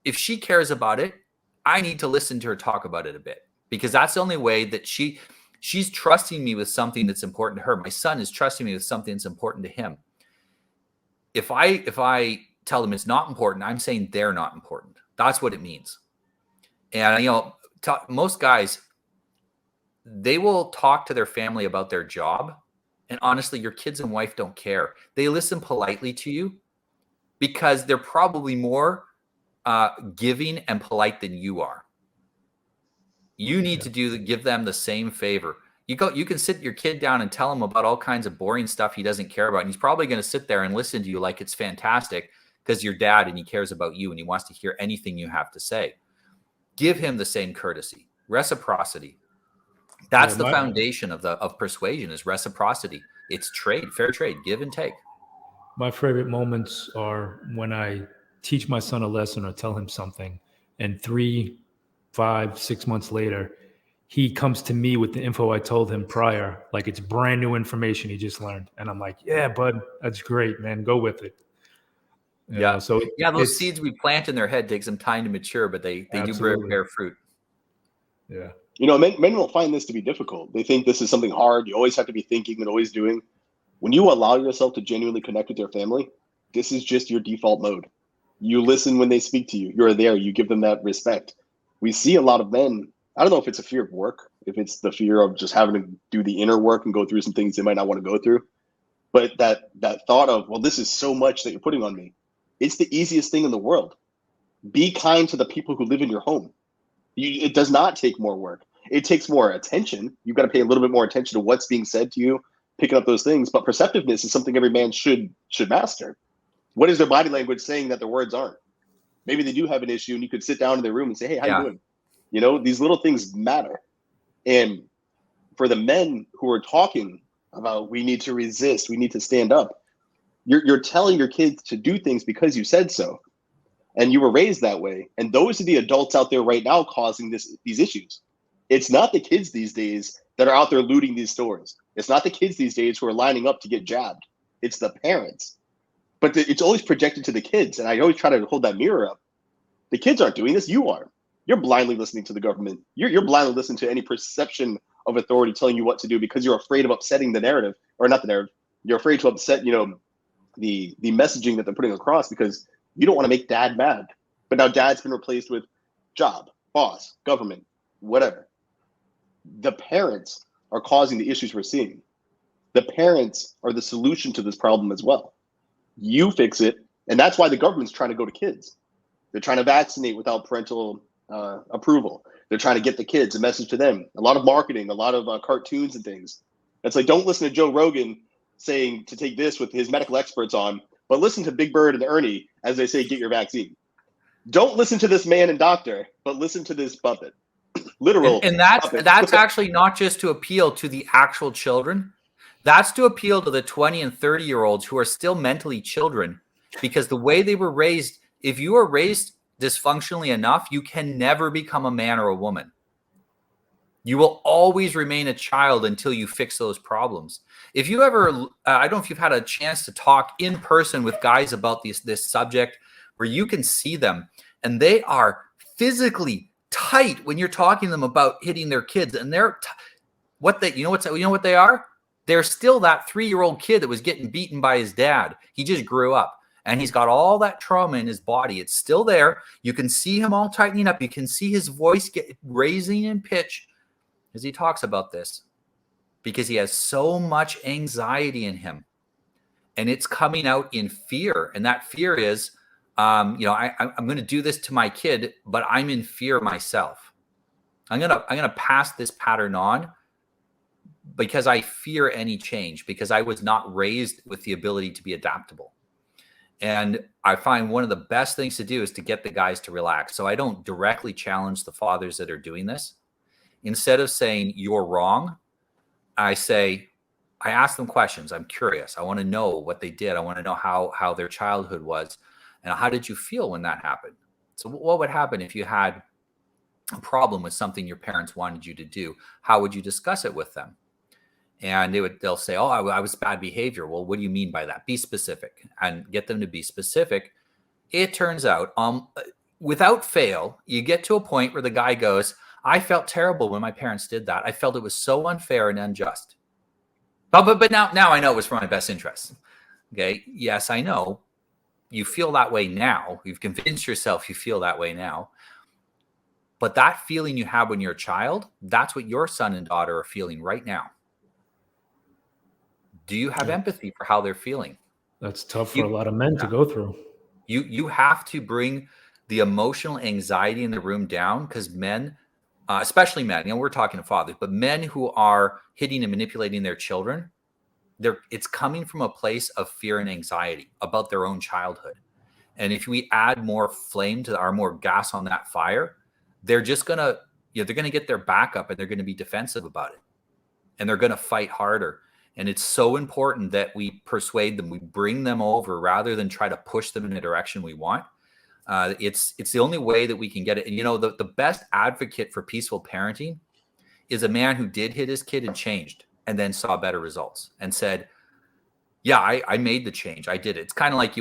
if she cares about it, I need to listen to her talk about it a bit, because that's the only way that she's trusting me with something that's important to her. My son is trusting me with something that's important to him. If I tell them it's not important, I'm saying they're not important. That's what it means. And, most guys, they will talk to their family about their job. And honestly, your kids and wife don't care. They listen politely to you because they're probably more giving and polite than you are. You need to give them the same favor. You can sit your kid down and tell him about all kinds of boring stuff he doesn't care about. And he's probably going to sit there and listen to you like it's fantastic because you're dad and he cares about you and he wants to hear anything you have to say. Give him the same courtesy. Reciprocity. That's the foundation of persuasion, is reciprocity. It's trade, fair trade, give and take. My favorite moments are when I teach my son a lesson or tell him something, and 3, 5, 6 months later, he comes to me with the info I told him prior, like it's brand new information he just learned. And I'm like, "Yeah, bud, that's great, man. Go with it." Those seeds we plant in their head take some time to mature, but they do bear fruit. Yeah. Men will find this to be difficult. They think this is something hard. You always have to be thinking and always doing. When you allow yourself to genuinely connect with your family, this is just your default mode. You listen when they speak to you. You're there. You give them that respect. We see a lot of men. I don't know if it's a fear of work, if it's the fear of just having to do the inner work and go through some things they might not want to go through. But that thought of, well, this is so much that you're putting on me. It's the easiest thing in the world. Be kind to the people who live in your home. It does not take more work. It takes more attention. You've got to pay a little bit more attention to what's being said to you, picking up those things. But perceptiveness is something every man should master. What is their body language saying that their words aren't? Maybe they do have an issue, and you could sit down in their room and say, "Hey, how you doing?" These little things matter. And for the men who are talking about, we need to resist, we need to stand up, you're telling your kids to do things because you said so. And you were raised that way. And those are the adults out there right now causing these issues. It's not the kids these days that are out there looting these stores. It's not the kids these days who are lining up to get jabbed. It's the parents. But it's always projected to the kids. And I always try to hold that mirror up. The kids aren't doing this. You are. You're blindly listening to the government. You're blindly listening to any perception of authority telling you what to do because you're afraid of upsetting the narrative, or not the narrative. You're afraid to upset, the messaging that they're putting across because you don't want to make dad mad. But now dad's been replaced with job, boss, government, whatever. The parents are causing the issues we're seeing. The parents are the solution to this problem as well. You fix it. And that's why the government's trying to go to kids. They're trying to vaccinate without parental approval. They're trying to get the kids, a message to them. A lot of marketing, a lot of cartoons and things. It's like, don't listen to Joe Rogan saying to take this with his medical experts on, but listen to Big Bird and Ernie as they say, get your vaccine. Don't listen to this man and doctor, but listen to this puppet. Literal. And that's actually not just to appeal to the actual children. That's to appeal to the 20 and 30-year-olds who are still mentally children, because the way they were raised, if you are raised dysfunctionally enough, you can never become a man or a woman. You will always remain a child until you fix those problems. If you ever, I don't know if you've had a chance to talk in person with guys about this subject, where you can see them and they are physically tight when you're talking to them about hitting their kids, and they're what they are? They're still that 3-year-old kid that was getting beaten by his dad. He just grew up and he's got all that trauma in his body. It's still there. You can see him all tightening up. You can see his voice get raising in pitch as he talks about this, because he has so much anxiety in him, and it's coming out in fear. And that fear is, I'm going to do this to my kid, but I'm in fear myself. I'm going to pass this pattern on because I fear any change, because I was not raised with the ability to be adaptable. And I find one of the best things to do is to get the guys to relax. So I don't directly challenge the fathers that are doing this. Instead of saying you're wrong, I ask them questions. I'm curious. I want to know what they did. I want to know how their childhood was, and how did you feel when that happened? So what would happen if you had a problem with something your parents wanted you to do? How would you discuss it with them? And they'll say, oh, I was bad behavior. Well, what do you mean by that? Be specific, and get them to be specific. It turns out, without fail, you get to a point where the guy goes, I felt terrible when my parents did that. I felt it was so unfair and unjust. But now I know it was for my best interest. Okay. Yes, I know. You feel that way now. You've convinced yourself you feel that way now. But that feeling you have when you're a child, that's what your son and daughter are feeling right now. Do you have empathy for how they're feeling? That's tough for a lot of men to go through. You have to bring the emotional anxiety in the room down, because men, especially men, we're talking to fathers, but men who are hitting and manipulating their children, it's coming from a place of fear and anxiety about their own childhood. And if we add more flame to more gas on that fire, they're just gonna, they're gonna get their back up, and they're gonna be defensive about it, and they're gonna fight harder. And it's so important that we persuade them, we bring them over rather than try to push them in a direction we want. It's the only way that we can get it. And the best advocate for peaceful parenting is a man who did hit his kid and changed, and then saw better results and said, yeah, I made the change. I did it. It's kind of like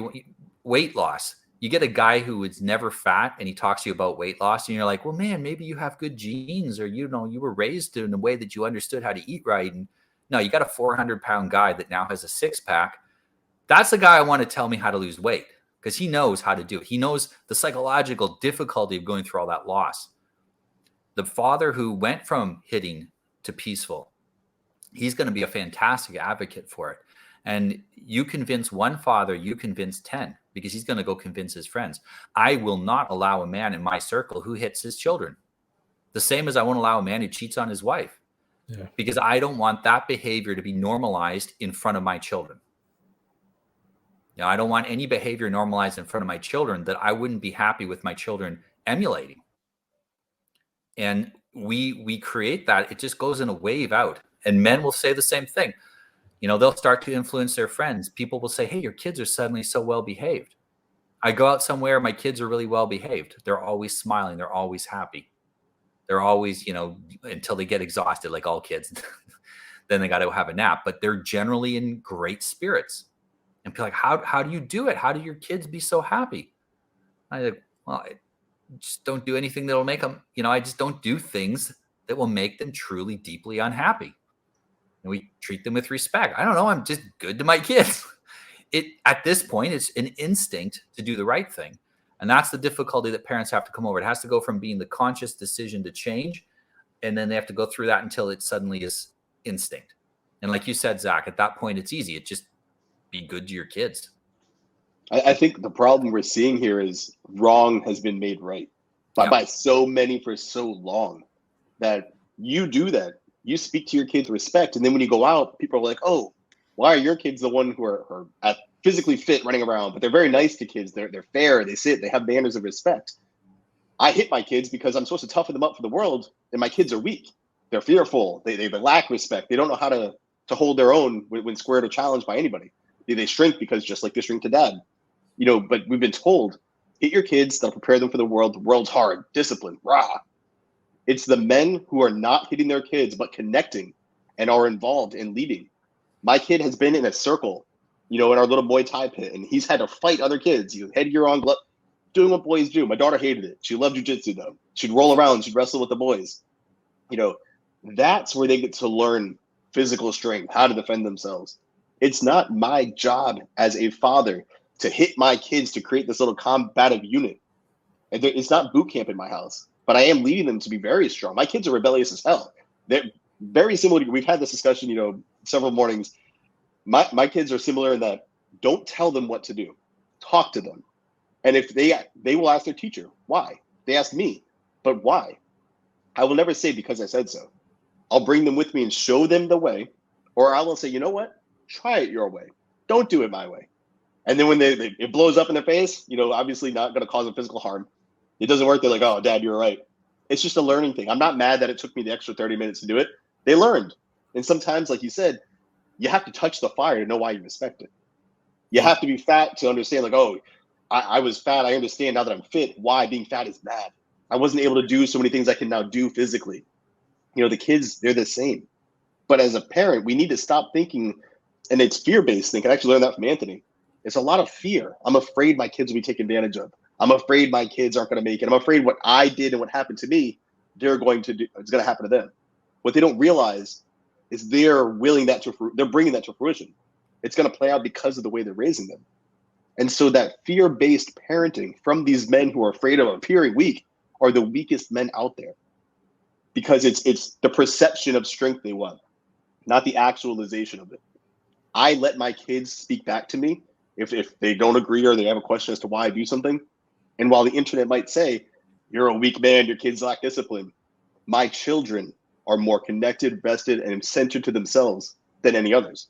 weight loss. You get a guy who is never fat and he talks to you about weight loss, and you're like, well, man, maybe you have good genes, or, you were raised in a way that you understood how to eat right. And no, you got a 400-pound guy that now has a 6-pack. That's the guy I want to tell me how to lose weight, because he knows how to do it. He knows the psychological difficulty of going through all that loss. The father who went from hitting to peaceful, he's going to be a fantastic advocate for it. And you convince one father, you convince 10, because he's going to go convince his friends. I will not allow a man in my circle who hits his children. The same as I won't allow a man who cheats on his wife. Yeah. Because I don't want that behavior to be normalized in front of my children. I don't want any behavior normalized in front of my children that I wouldn't be happy with my children emulating. And we create that. It just goes in a wave out. And men will say the same thing. They'll start to influence their friends. People will say, hey, your kids are suddenly so well behaved. I go out somewhere, my kids are really well behaved. They're always smiling. They're always happy. They're always, until they get exhausted, like all kids, then they got to have a nap. But they're generally in great spirits. And people are like, how do you do it? How do your kids be so happy? I like, well, I just don't do anything that'll make them, I just don't do things that will make them truly, deeply unhappy. And we treat them with respect. I don't know. I'm just good to my kids. At this point, it's an instinct to do the right thing. And that's the difficulty that parents have to come over. It has to go from being the conscious decision to change, and then they have to go through that until it suddenly is instinct. And like you said, Zac, at that point, it's easy. It just be good to your kids. I think the problem we're seeing here is wrong has been made right by so many for so long, that you do that. You speak to your kids with respect. And then when you go out, people are like, oh, Why are your kids the one who are physically fit running around, but they're very nice to kids. They're fair. They have manners of respect. I hit my kids because I'm supposed to toughen them up for the world, and my kids are weak. They're fearful. They lack respect. They don't know how to hold their own when squared or challenged by anybody. They shrink because just like they shrink to dad. But we've been told, hit your kids, that'll prepare them for the world. The world's hard, discipline, rah. It's the men who are not hitting their kids, but connecting and are involved in leading. My kid has been in a circle, in our little Muay Thai pit, and he's had to fight other kids. Headgear on, doing what boys do. My daughter hated it. She loved jujitsu though. She'd roll around, she'd wrestle with the boys. That's where they get to learn physical strength, how to defend themselves. It's not my job as a father to hit my kids to create this little combative unit. And it's not boot camp in my house, but I am leading them to be very strong. My kids are rebellious as hell. They're very similar. We've had this discussion, several mornings. My kids are similar in that don't tell them what to do. Talk to them. And if they will ask their teacher, why? They ask me, but why? I will never say because I said so. I'll bring them with me and show them the way, or I will say, you know what? Try it your way. Don't do it my way. And then when it blows up in their face, obviously not going to cause them physical harm. It doesn't work. They're like, oh, Dad, you're right. It's just a learning thing. I'm not mad that it took me the extra 30 minutes to do it. They learned. And sometimes, like you said, you have to touch the fire to know why you respect it. You have to be fat to understand, like, oh, I was fat. I understand now that I'm fit why being fat is bad. I wasn't able to do so many things I can now do physically. The kids, they're the same. But as a parent, we need to stop thinking, and it's fear-based thinking. I actually learned that from Anthony. It's a lot of fear. I'm afraid my kids will be taken advantage of. I'm afraid my kids aren't going to make it. I'm afraid what I did and what happened to me, it's going to happen to them. What they don't realize is they're bringing that to fruition. It's going to play out because of the way they're raising them. And so that fear-based parenting from these men who are afraid of appearing weak are the weakest men out there, because it's the perception of strength they want, not the actualization of it. I let my kids speak back to me if they don't agree or they have a question as to why I do something. And while the internet might say, you're a weak man, your kids lack discipline, my children are more connected, vested, and centered to themselves than any others.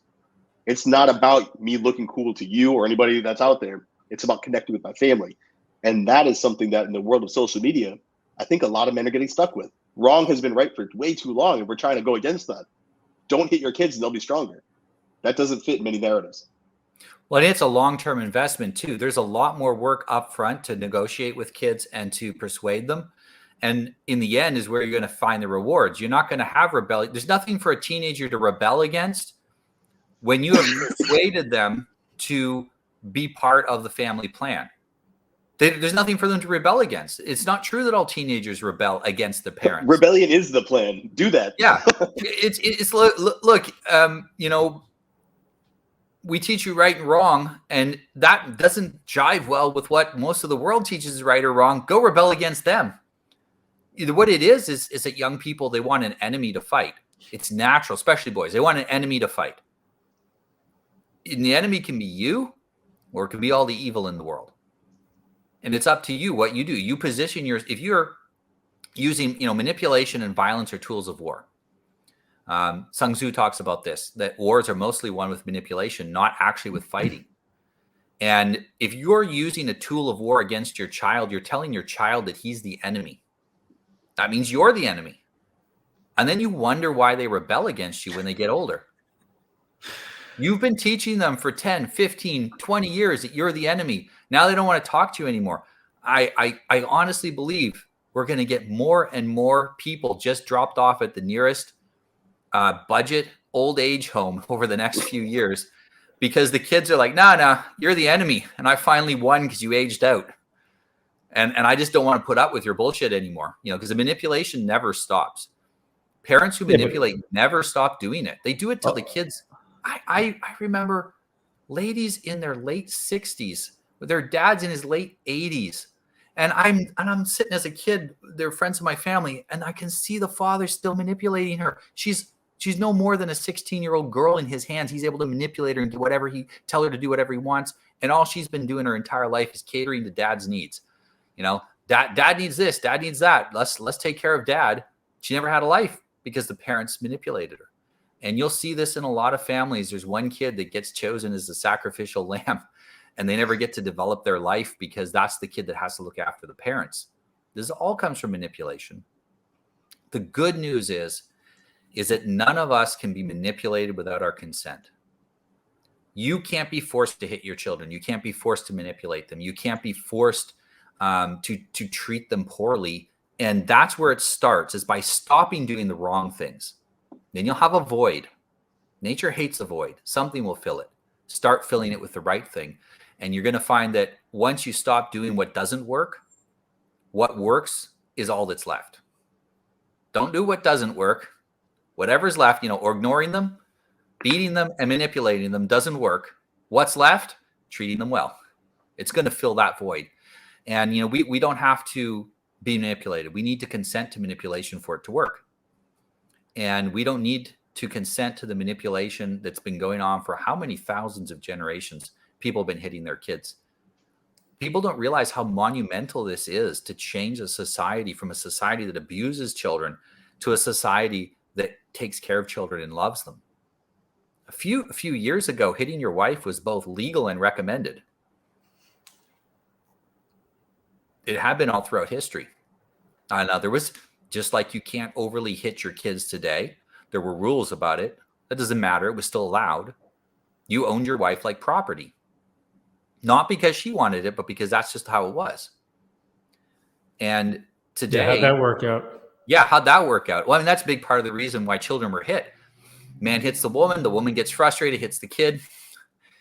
It's not about me looking cool to you or anybody that's out there. It's about connecting with my family. And that is something that in the world of social media, I think a lot of men are getting stuck with. Wrong has been right for way too long, and we're trying to go against that. Don't hit your kids and they'll be stronger. That doesn't fit many narratives. Well, and it's a long-term investment too. There's a lot more work up front to negotiate with kids and to persuade them. And in the end is where you're going to find the rewards. You're not going to have rebellion. There's nothing for a teenager to rebel against when you have persuaded them to be part of the family plan. There's nothing for them to rebel against. It's not true that all teenagers rebel against the parents. Rebellion is the plan. Do that. Yeah. It's look, we teach you right and wrong, and that doesn't jive well with what most of the world teaches is right or wrong. Go rebel against them. What it is that young people, they want an enemy to fight. It's natural, especially boys. They want an enemy to fight. And the enemy can be you, or it can be all the evil in the world. And it's up to you what you do. You position if you're using, manipulation and violence are tools of war. Sun Tzu talks about this, that wars are mostly won with manipulation, not actually with fighting. And if you're using a tool of war against your child, you're telling your child that he's the enemy. That means you're the enemy. And then you wonder why they rebel against you when they get older. You've been teaching them for 10, 15, 20 years that you're the enemy. Now they don't want to talk to you anymore. I honestly believe we're going to get more and more people just dropped off at the nearest budget old age home over the next few years, because the kids are like, nah, you're the enemy. And I finally won because you aged out. And I just don't want to put up with your bullshit anymore, because the manipulation never stops. Parents who manipulate never stop doing it. They do it till the kids. I remember ladies in their late 60s with their dads in his late 80s. And I'm sitting as a kid, they're friends of my family, and I can see the father still manipulating her. She's no more than a 16-year-old girl in his hands. He's able to manipulate her and tell her to do whatever he wants. And all she's been doing her entire life is catering to dad's needs. Dad needs this, dad needs that. Let's take care of dad. She never had a life because the parents manipulated her. And you'll see this in a lot of families. There's one kid that gets chosen as the sacrificial lamb, and they never get to develop their life because that's the kid that has to look after the parents. This all comes from manipulation. The good news is that none of us can be manipulated without our consent. You can't be forced to hit your children. You can't be forced to manipulate them. You can't be forced to treat them poorly. And that's where it starts, is by stopping doing the wrong things. Then you'll have a void. Nature hates a void. Something will fill it. Start filling it with the right thing. And you're going to find that once you stop doing what doesn't work, what works is all that's left. Don't do what doesn't work. Whatever's left, or ignoring them, beating them, and manipulating them doesn't work. What's left? Treating them well. It's going to fill that void. And, we don't have to be manipulated. We need to consent to manipulation for it to work. And we don't need to consent to the manipulation that's been going on for how many thousands of generations. People have been hitting their kids. People don't realize how monumental this is to change a society from a society that abuses children to a society that takes care of children and loves them. A few years ago, hitting your wife was both legal and recommended. It had been all throughout history. Now, there was, just like you can't overly hit your kids today, there were rules about it. That doesn't matter. It was still allowed. You owned your wife like property. Not because she wanted it, but because that's just how it was. And today... Yeah, how'd that work out? Yeah, how'd that work out? Well, that's a big part of the reason why children were hit. Man hits the woman gets frustrated, hits the kid,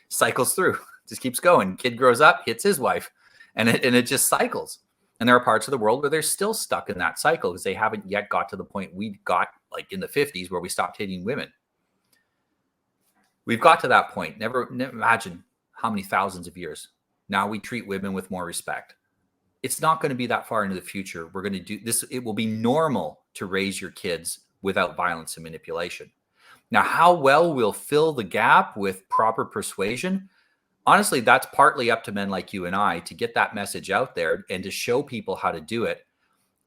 cycles through, just keeps going. Kid grows up, hits his wife, and it just cycles. And there are parts of the world where they're still stuck in that cycle because they haven't yet got to the point we got like in the 50s where we stopped hitting women. We've got to that point. Never imagine how many thousands of years. Now we treat women with more respect. It's not going to be that far into the future. We're going to do this. It will be normal to raise your kids without violence and manipulation. Now, how well we'll fill the gap with proper persuasion, honestly, that's partly up to men like you and I to get that message out there and to show people how to do it.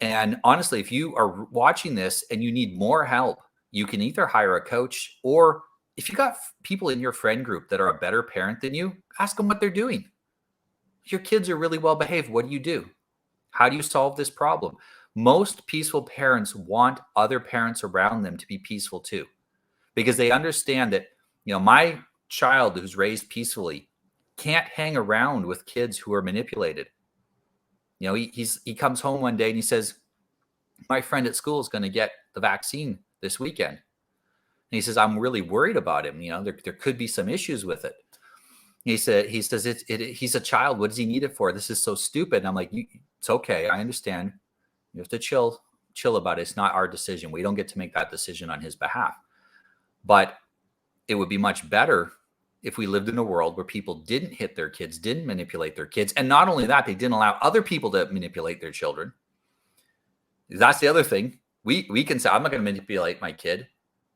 And honestly, if you are watching this and you need more help, you can either hire a coach, or if you got people in your friend group that are a better parent than you, ask them what they're doing. Your kids are really well behaved. What do you do? How do you solve this problem? Most peaceful parents want other parents around them to be peaceful too, because they understand that, my child who's raised peacefully can't hang around with kids who are manipulated. He comes home one day and he says, my friend at school is going to get the vaccine this weekend. And he says, I'm really worried about him. There could be some issues with it. He says he's a child. What does he need it for? This is so stupid. And I'm like, it's okay. I understand. You have to chill about it. It's not our decision. We don't get to make that decision on his behalf. But it would be much better if we lived in a world where people didn't hit their kids, didn't manipulate their kids. And not only that, they didn't allow other people to manipulate their children. That's the other thing. We can say, I'm not going to manipulate my kid.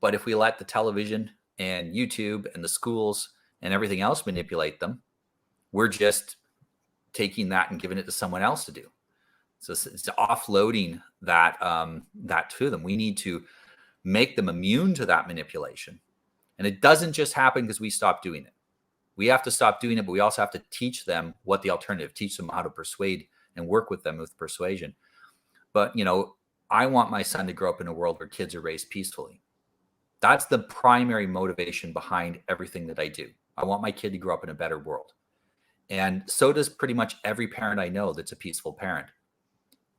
But if we let the television and YouTube and the schools and everything else manipulate them, we're just taking that and giving it to someone else to do. So it's offloading that to them. We need to make them immune to that manipulation. And it doesn't just happen because we stop doing it. We have to stop doing it, but we also have to teach them what the alternative, teach them how to persuade and work with them with persuasion. But, I want my son to grow up in a world where kids are raised peacefully. That's the primary motivation behind everything that I do. I want my kid to grow up in a better world. And so does pretty much every parent I know that's a peaceful parent.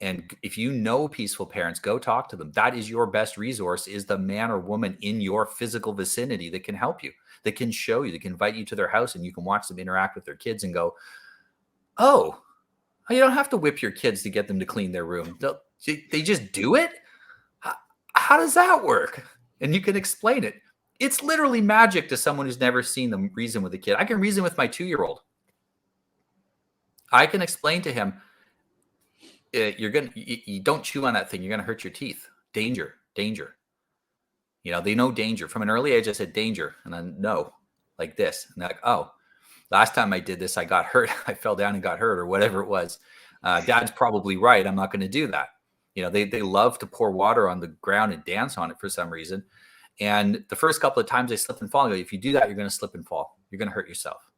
And if you know peaceful parents, go talk to them. That is your best resource, is the man or woman in your physical vicinity that can help you, that can show you, that can invite you to their house and you can watch them interact with their kids and go, oh, you don't have to whip your kids to get them to clean their room. They just do it? How does that work? And you can explain it. It's literally magic to someone who's never seen them reason with a kid. I can reason with my 2-year-old. I can explain to him, you don't chew on that thing. You're going to hurt your teeth. Danger. They know danger. From an early age, I said danger. And then no, like this. And they're like, oh, last time I did this, I got hurt. I fell down and got hurt, or whatever it was. Dad's probably right. I'm not going to do that. They love to pour water on the ground and dance on it for some reason. And the first couple of times they slip and fall, I go, if you do that, you're going to slip and fall. You're going to hurt yourself.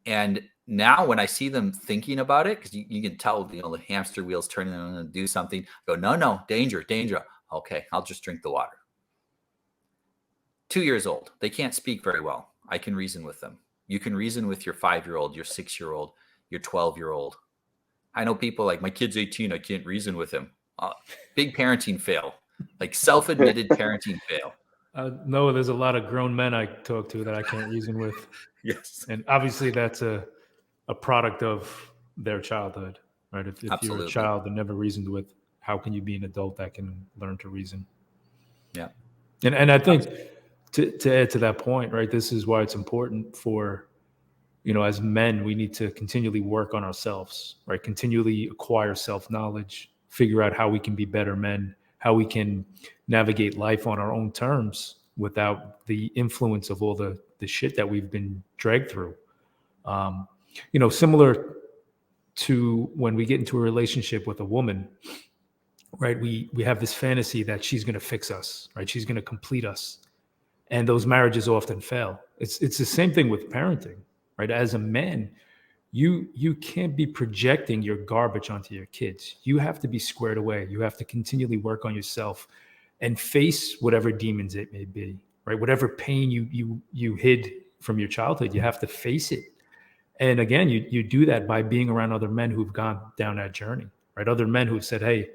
And now when I see them thinking about it, because you can tell, the hamster wheels turning and do something, I go, no, danger. Okay, I'll just drink the water. 2 years old. They can't speak very well. I can reason with them. You can reason with your 5-year-old, your 6-year-old, your 12-year-old. I know people like, my kid's 18, I can't reason with him. Big parenting fail. Like self-admitted parenting fail. No, there's a lot of grown men I talk to that I can't reason with. Yes. And obviously that's a product of their childhood, right? If you're a child that never reasoned with, how can you be an adult that can learn to reason? Yeah. And I think to add to that point, right, this is why it's important for, as men, we need to continually work on ourselves, right? Continually acquire self-knowledge, figure out how we can be better men, how we can navigate life on our own terms without the influence of all the shit that we've been dragged through. Similar to when we get into a relationship with a woman, right? We have this fantasy that she's going to fix us, right? She's going to complete us. And those marriages often fail. It's the same thing with parenting, right? As a man, you can't be projecting your garbage onto your kids. You have to be squared away. You have to continually work on yourself and face whatever demons it may be, right? Whatever pain you hid from your childhood, you have to face it. And again, you do that by being around other men who've gone down that journey, right? Other men who've said, hey,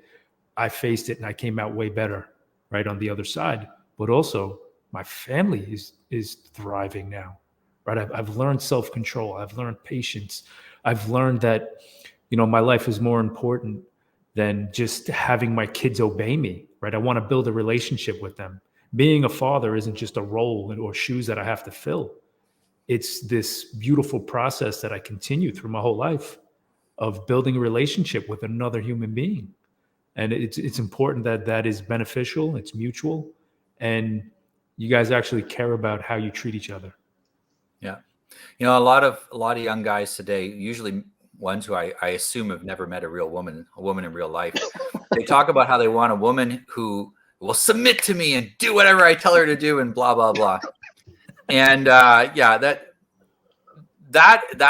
I faced it and I came out way better, right, on the other side. But also, my family is thriving now, right? I've learned self-control. I've learned patience. I've learned that, my life is more important than just having my kids obey me, right? I want to build a relationship with them. Being a father isn't just a role or shoes that I have to fill. It's this beautiful process that I continue through my whole life of building a relationship with another human being. And it's important that is beneficial, it's mutual, and you guys actually care about how you treat each other. Yeah. A lot of young guys today, usually ones who I assume have never met a woman in real life, they talk about how they want a woman who will submit to me and do whatever I tell her to do and blah, blah, blah. And that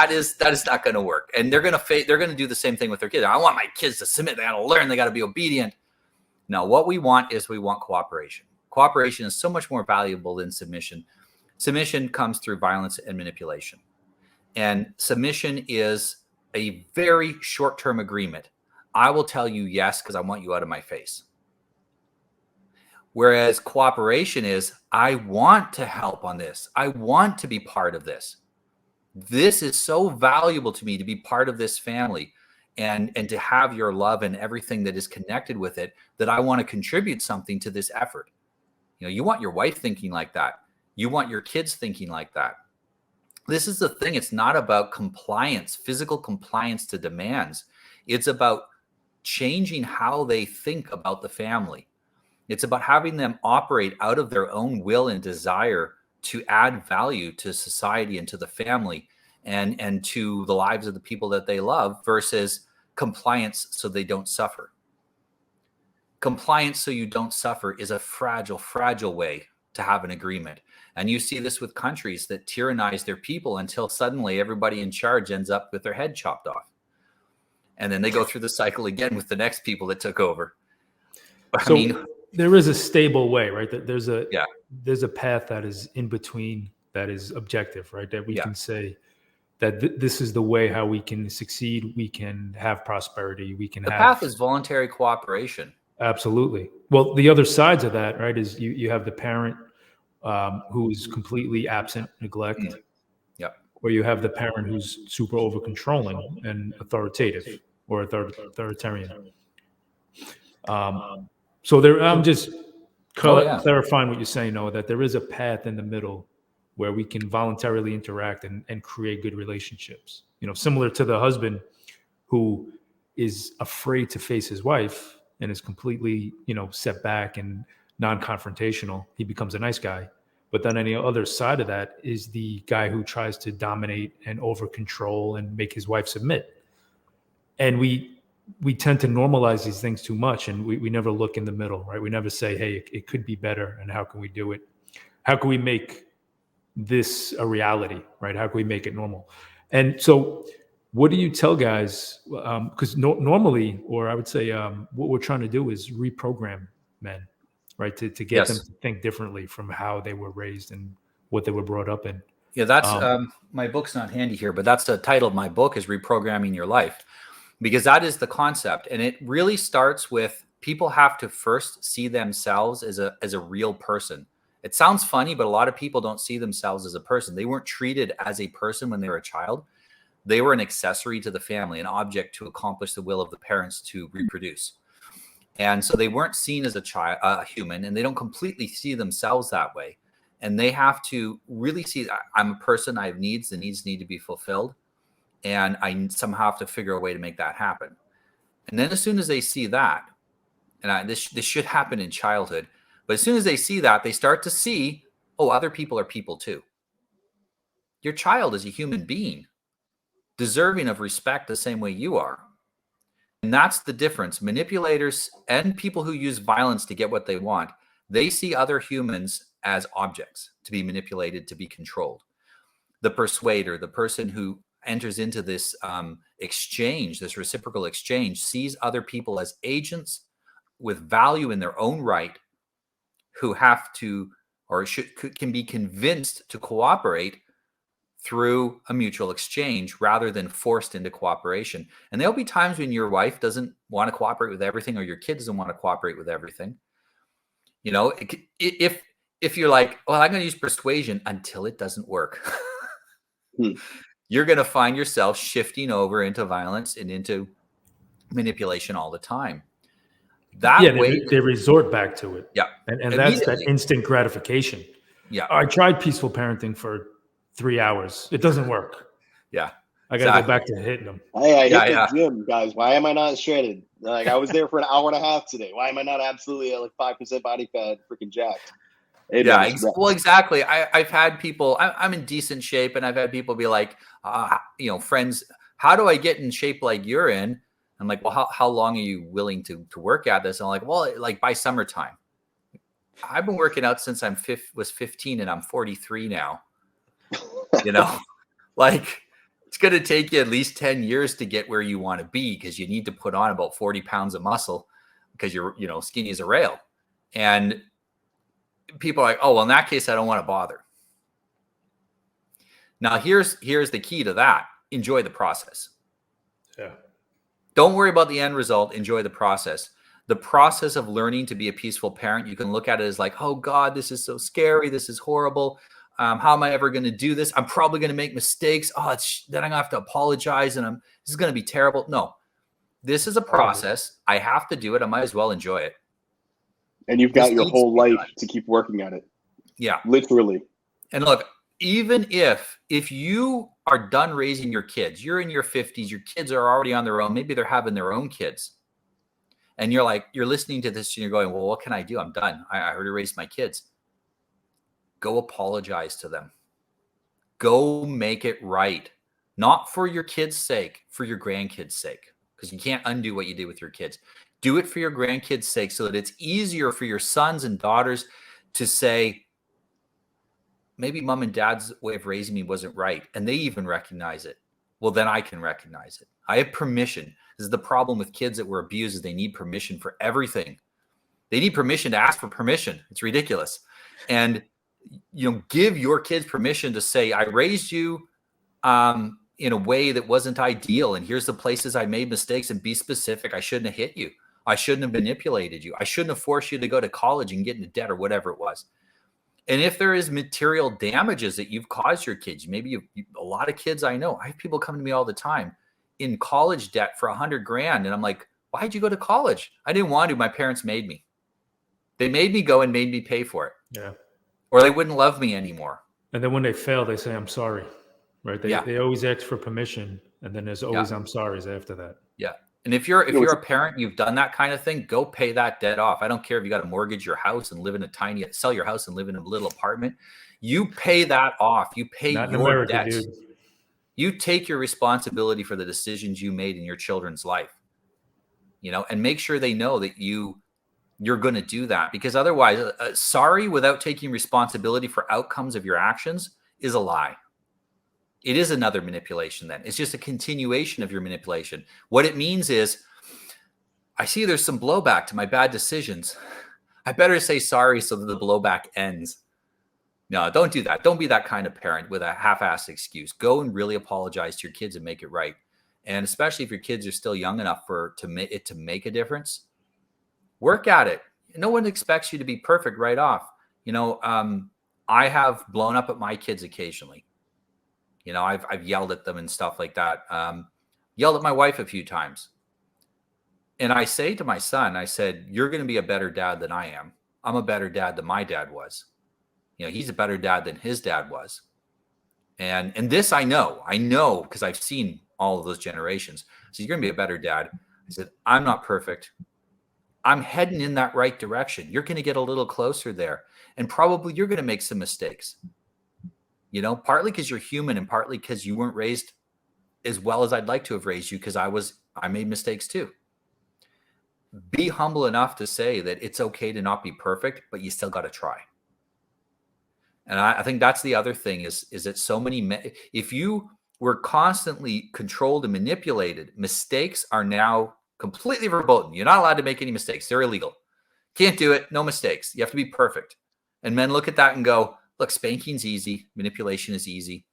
is not going to work. And they're going to do the same thing with their kids. I want my kids to submit. They got to learn. They got to be obedient. No, what we want cooperation. Cooperation is so much more valuable than submission. Submission comes through violence and manipulation. And submission is a very short-term agreement. I will tell you yes because I want you out of my face. Whereas cooperation is, I want to help on this. I want to be part of this. This is so valuable to me to be part of this family and to have your love and everything that is connected with it, that I want to contribute something to this effort. You want your wife thinking like that. You want your kids thinking like that. This is the thing. It's not about compliance, physical compliance to demands. It's about changing how they think about the family. It's about having them operate out of their own will and desire to add value to society and to the family and to the lives of the people that they love versus compliance so they don't suffer. Compliance so you don't suffer is a fragile, fragile way to have an agreement. And you see this with countries that tyrannize their people until suddenly everybody in charge ends up with their head chopped off. And then they go through the cycle again with the next people that took over. There is a stable way, right? There's a path that is in between, that is objective, right? That we can say that this is the way how we can succeed. We can have prosperity. The path is voluntary cooperation. Absolutely. Well, the other sides of that, right, is you have the parent who is completely absent, neglect. Yep. Or you have the parent who's super over controlling and authoritative or authoritarian. So I'm just clarifying what you're saying, Noah, that there is a path in the middle where we can voluntarily interact and create good relationships. Similar to the husband who is afraid to face his wife and is completely, set back and non-confrontational. He becomes a nice guy. But then on the other side of that is the guy who tries to dominate and over control and make his wife submit. And we we tend to normalize these things too much, and we never look in the middle, right? We never say, hey, it could be better, and how can we do it? How can we make this a reality, right? How can we make it normal? And so what do you tell guys? Because normally, or I would say what we're trying to do is reprogram men, right? To get them Yes. to think differently from how they were raised and what they were brought up in. Yeah, that's my book's not handy here, but that's the title of my book is Reprogramming Your Life, because that is the concept. And it really starts with people have to first see themselves as a real person. It sounds funny, but a lot of people don't see themselves as a person. They weren't treated as a person when they were a child. They were an accessory to the family, an object to accomplish the will of the parents to reproduce. And so they weren't seen as a human, and they don't completely see themselves that way. And they have to really see I'm a person, I have needs, the needs need to be fulfilled. And I somehow have to figure a way to make that happen. And then as soon as they see that, and this should happen in childhood, but as soon as they see that, they start to see, oh, other people are people too. Your child is a human being, deserving of respect the same way you are. And that's the difference. Manipulators and people who use violence to get what they want, they see other humans as objects to be manipulated, to be controlled. The persuader, the person who enters into this exchange, this reciprocal exchange, sees other people as agents with value in their own right, who have to or can be convinced to cooperate through a mutual exchange rather than forced into cooperation. And there'll be times when your wife doesn't want to cooperate with everything, or your kid doesn't want to cooperate with everything. You know, if you're like, well, I'm going to use persuasion until it doesn't work, you're going to find yourself shifting over into violence and into manipulation all the time. That way, they resort back to it. Yeah. And that's that instant gratification. Yeah. I tried peaceful parenting for 3 hours. It doesn't work. Yeah. I got to go back to hitting them. Hey, I hit the gym, guys. Why am I not shredded? Like, I was there for an hour and a half today. Why am I not absolutely at like 5% body fat, freaking jacked? Well, exactly. I've had people, I'm in decent shape, and I've had people be like, friends, how do I get in shape like you're in? I'm like, well, how long are you willing to work at this? And I'm like, well, like by summertime. I've been working out since I was 15, and I'm 43 now. You know, like it's going to take you at least 10 years to get where you want to be, because you need to put on about 40 pounds of muscle because you're, skinny as a rail. And people are like, oh, well, in that case, I don't want to bother. Now, here's the key to that. Enjoy the process. Yeah. Don't worry about the end result. Enjoy the process. The process of learning to be a peaceful parent, you can look at it as like, oh, God, this is so scary. This is horrible. How am I ever going to do this? I'm probably going to make mistakes. Oh, then I'm going to have to apologize, and this is going to be terrible. No, this is a process. I have to do it. I might as well enjoy it. And you've got your whole life to keep working at it. Yeah. Literally. And look, even if you are done raising your kids, you're in your 50s, your kids are already on their own, maybe they're having their own kids, and you're listening to this and you're going, well, what can I do? I'm done. I already raised my kids. Go apologize to them. Go make it right. Not for your kids' sake, for your grandkids' sake, because you can't undo what you did with your kids. Do it for your grandkids' sake, so that it's easier for your sons and daughters to say, maybe mom and dad's way of raising me wasn't right, and they even recognize it. Well, then I can recognize it. I have permission. This is the problem with kids that were abused, is they need permission for everything. They need permission to ask for permission. It's ridiculous. And give your kids permission to say, I raised you in a way that wasn't ideal, and here's the places I made mistakes, and be specific. I shouldn't have hit you. I shouldn't have manipulated you. I shouldn't have forced you to go to college and get into debt, or whatever it was. And if there is material damages that you've caused your kids, maybe a lot of kids I know, I have people come to me all the time in college debt for $100,000. And I'm like, why'd you go to college? I didn't want to. My parents made me. They made me go and made me pay for it. Yeah. Or they wouldn't love me anymore. And then when they fail, they say, I'm sorry. Right. They always ask for permission. And then there's always I'm sorry's after that. Yeah. And if you're a parent, you've done that kind of thing, go pay that debt off. I don't care if you got to mortgage your house and sell your house and live in a little apartment. You pay that off. You pay your debts. You take your responsibility for the decisions you made in your children's life. and make sure they know that you're going to do that, because otherwise sorry without taking responsibility for outcomes of your actions is a lie. It is another manipulation. Then it's just a continuation of your manipulation. What it means is, I see there's some blowback to my bad decisions. I better say sorry so that the blowback ends. No, don't do that. Don't be that kind of parent with a half-assed excuse. Go and really apologize to your kids and make it right. And especially if your kids are still young enough to make a difference, work at it. No one expects you to be perfect right off. I have blown up at my kids occasionally. I've yelled at them and stuff like that. Yelled at my wife a few times. And I say to my son, I said, you're going to be a better dad than I am. I'm a better dad than my dad was. He's a better dad than his dad was. And this I know because I've seen all of those generations. So you're going to be a better dad. I said, I'm not perfect. I'm heading in that right direction. You're going to get a little closer there. And probably you're going to make some mistakes. Partly because you're human and partly because you weren't raised as well as I'd like to have raised you, because I made mistakes too. Be humble enough to say that it's okay to not be perfect, but you still got to try. And I think that's the other thing is that so many, if you were constantly controlled and manipulated, mistakes are now completely verboten. You're not allowed to make any mistakes. They're illegal. Can't do it. No mistakes. You have to be perfect. And men look at that and go, look, spanking's easy. Manipulation is easy.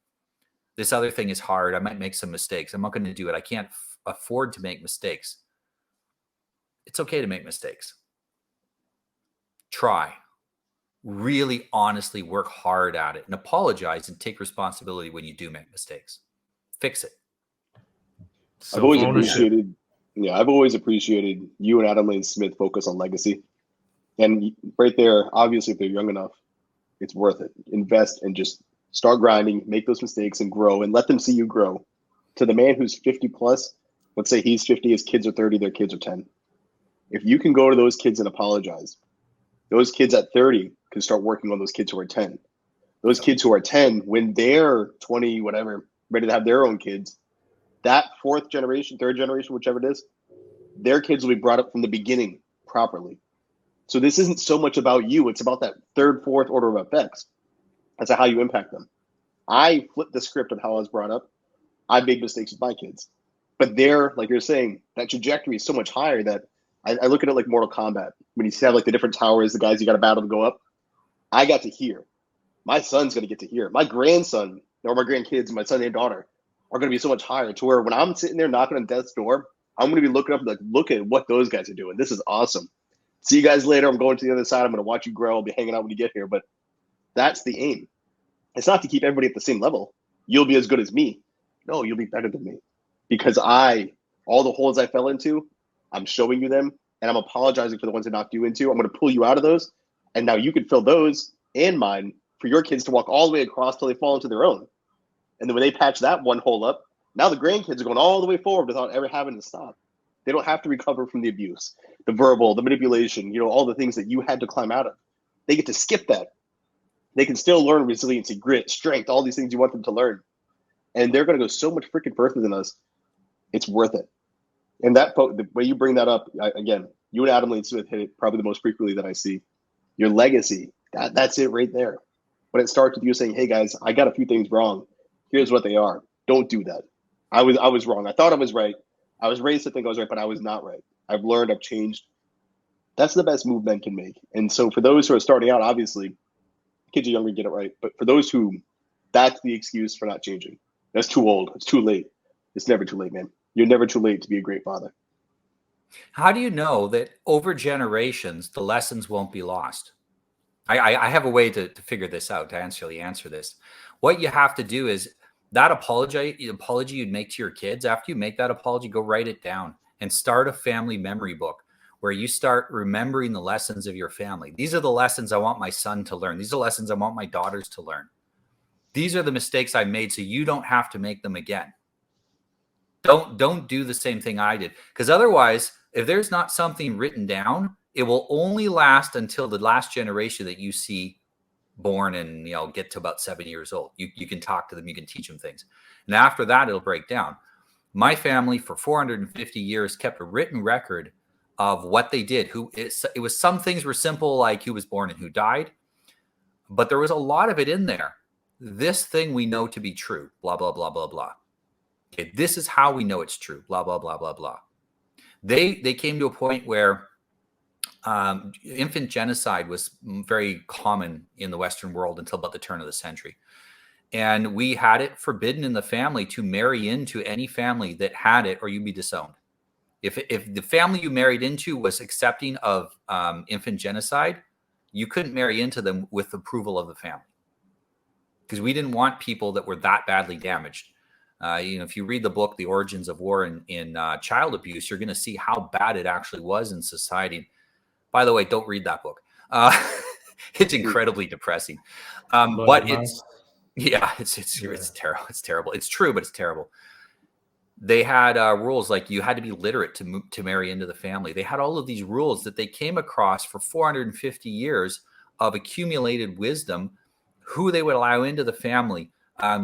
This other thing is hard. I might make some mistakes. I'm not going to do it. I can't afford to make mistakes. It's okay to make mistakes. Try. Really honestly work hard at it and apologize and take responsibility when you do make mistakes. Fix it. I've always appreciated you and Adam Lane Smith focus on legacy. And right there, obviously, if they're young enough, it's worth it. Invest and just start grinding, make those mistakes and grow, and let them see you grow. To the man who's 50 plus, let's say he's 50, his kids are 30, their kids are 10. If you can go to those kids and apologize, those kids at 30 can start working on those kids who are 10. Those kids who are 10, when they're 20, whatever, ready to have their own kids, that fourth generation, third generation, whichever it is, their kids will be brought up from the beginning properly. So this isn't so much about you. It's about that third, fourth order of effects. That's how you impact them. I flipped the script of how I was brought up. I made mistakes with my kids. But they're, like you're saying, that trajectory is so much higher that I look at it like Mortal Kombat. When you have like the different towers, the guys you got to battle to go up, I got to hear. My son's going to get to hear. My grandson, or my grandkids, my son and daughter, are going to be so much higher to where when I'm sitting there knocking on death's door, I'm going to be looking up and like, look at what those guys are doing. This is awesome. See you guys later. I'm going to the other side. I'm going to watch you grow. I'll be hanging out when you get here. But that's the aim. It's not to keep everybody at the same level. You'll be as good as me. No, you'll be better than me. Because all the holes I fell into, I'm showing you them, and I'm apologizing for the ones I knocked you into. I'm going to pull you out of those, and now you can fill those and mine for your kids to walk all the way across till they fall into their own. And then when they patch that one hole up, now the grandkids are going all the way forward without ever having to stop. They don't have to recover from the abuse, the verbal, the manipulation, all the things that you had to climb out of. They get to skip that. They can still learn resiliency, grit, strength, all these things you want them to learn. And they're going to go so much freaking further than us. It's worth it. And the way you bring that up, again, you and Adam Lane Smith hit it probably the most frequently that I see. Your legacy, that's it right there. But it starts with you saying, hey guys, I got a few things wrong. Here's what they are. Don't do that. I was wrong. I thought I was right. I was raised to think I was right, but I was not right. I've learned, I've changed. That's the best move men can make. And so for those who are starting out, obviously, kids are younger, get it right. But for those who, that's the excuse for not changing. That's too old. It's too late. It's never too late, man. You're never too late to be a great father. How do you know that over generations, the lessons won't be lost? I have a way to figure this out, to actually answer this. What you have to do is that apology you'd make to your kids, after you make that apology, go write it down and start a family memory book where you start remembering the lessons of your family. These are the lessons I want my son to learn. These are the lessons I want my daughters to learn. These are the mistakes I made so you don't have to make them again. Don't do the same thing I did. Because otherwise, if there's not something written down, it will only last until the last generation that you see born and get to about 7 years old. You can talk to them, you can teach them things. And after that, it'll break down. My family for 450 years kept a written record of what they did. It was some things were simple, like who was born and who died, but there was a lot of it in there. This thing we know to be true, blah, blah, blah, blah, blah. Okay, this is how we know it's true, blah, blah, blah, blah, blah. They came to a point where infant genocide was very common in the Western world until about the turn of the century. And we had it forbidden in the family to marry into any family that had it, or you'd be disowned. If the family you married into was accepting of infant genocide, you couldn't marry into them with approval of the family, because we didn't want people that were that badly damaged. If you read the book, The Origins of War in Child Abuse, you're going to see how bad it actually was in society. By the way, don't read that book. It's incredibly depressing. But it's terrible. It's terrible. It's true, but it's terrible. They had rules like you had to be literate to marry into the family. They had all of these rules that they came across for 450 years of accumulated wisdom, who they would allow into the family.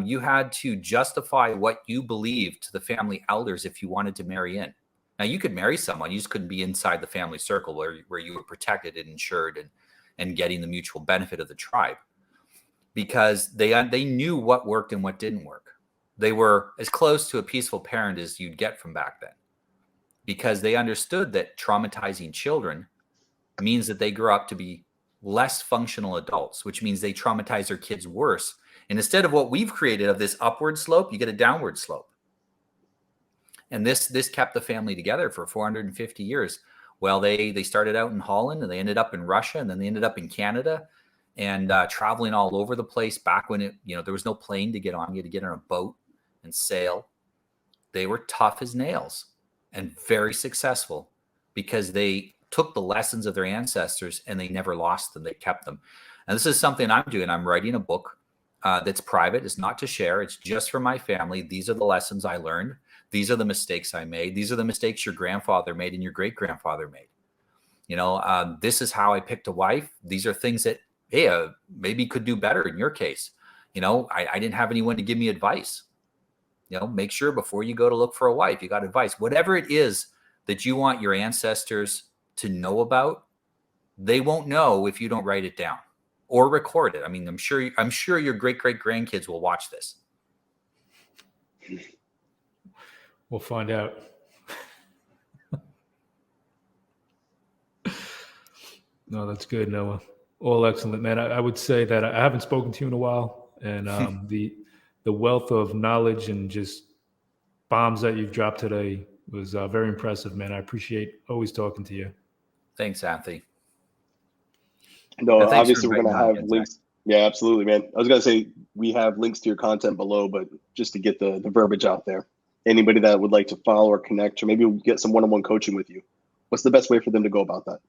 You had to justify what you believed to the family elders if you wanted to marry in. Now, you could marry someone, you just couldn't be inside the family circle where you were protected and insured and getting the mutual benefit of the tribe, because they knew what worked and what didn't work. They were as close to a peaceful parent as you'd get from back then, because they understood that traumatizing children means that they grow up to be less functional adults, which means they traumatize their kids worse. And instead of what we've created of this upward slope, you get a downward slope. And this kept the family together for 450 years. Well, they started out in Holland, and they ended up in Russia, and then they ended up in Canada, and traveling all over the place back when there was no plane to get on. You had to get on a boat and sail. They were tough as nails and very successful because they took the lessons of their ancestors and they never lost them. They kept them. And this is something I'm doing. I'm writing a book that's private. It's not to share. It's just for my family. These are the lessons I learned. These are the mistakes I made. These are the mistakes your grandfather made and your great-grandfather made. This is how I picked a wife. These are things that, hey, maybe could do better in your case. I didn't have anyone to give me advice. Make sure before you go to look for a wife, you got advice. Whatever it is that you want your ancestors to know about, they won't know if you don't write it down or record it. I mean, I'm sure your great-great-grandkids will watch this. We'll find out. No, that's good, Noah. All excellent, man. I would say that I haven't spoken to you in a while, and the wealth of knowledge and just bombs that you've dropped today was very impressive, man. I appreciate always talking to you. Thanks, Anthony. No, obviously we're going to have links. Zac. Yeah, absolutely, man. I was going to say we have links to your content below, but just to get the verbiage out there, anybody that would like to follow or connect, or maybe get some one-on-one coaching with you, what's the best way for them to go about that?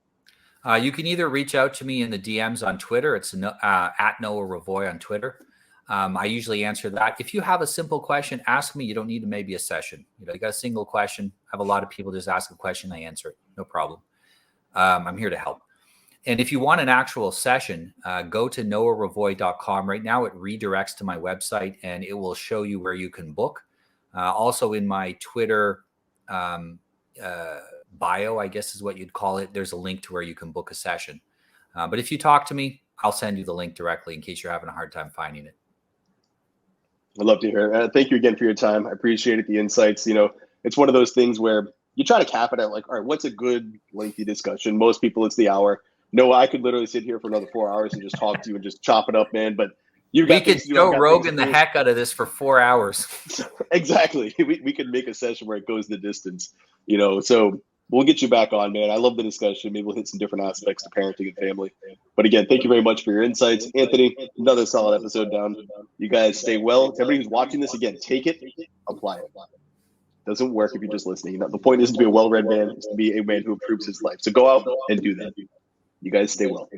You can either reach out to me in the DMs on Twitter. It's at Noah Revoy on Twitter. I usually answer that. If you have a simple question, ask me. You don't need maybe a session. You got a single question. I have a lot of people just ask a question. I answer it. No problem. I'm here to help. And if you want an actual session, go to noahrevoy.com. Right now, it redirects to my website, and it will show you where you can book. Also in my Twitter bio, I guess is what you'd call it, there's a link to where you can book a session. But if you talk to me, I'll send you the link directly in case you're having a hard time finding it. I'd love to hear it. Thank you again for your time. I appreciate it, the insights. It's one of those things where you try to cap it at like, all right, what's a good lengthy discussion? Most people, it's the hour. No, I could literally sit here for another 4 hours and just talk to you and just chop it up, man. But we could Joe Rogan the heck out of this for 4 hours. Exactly. We could make a session where it goes the distance, so we'll get you back on, man. I love the discussion. Maybe we'll hit some different aspects to parenting and family. But again, thank you very much for your insights. Anthony, another solid episode down. You guys stay well. To everybody who's watching this, again, take it, apply it. Doesn't work if you're just listening. The point isn't to be a well-read man. It's to be a man who improves his life. So go out and do that. You guys stay well.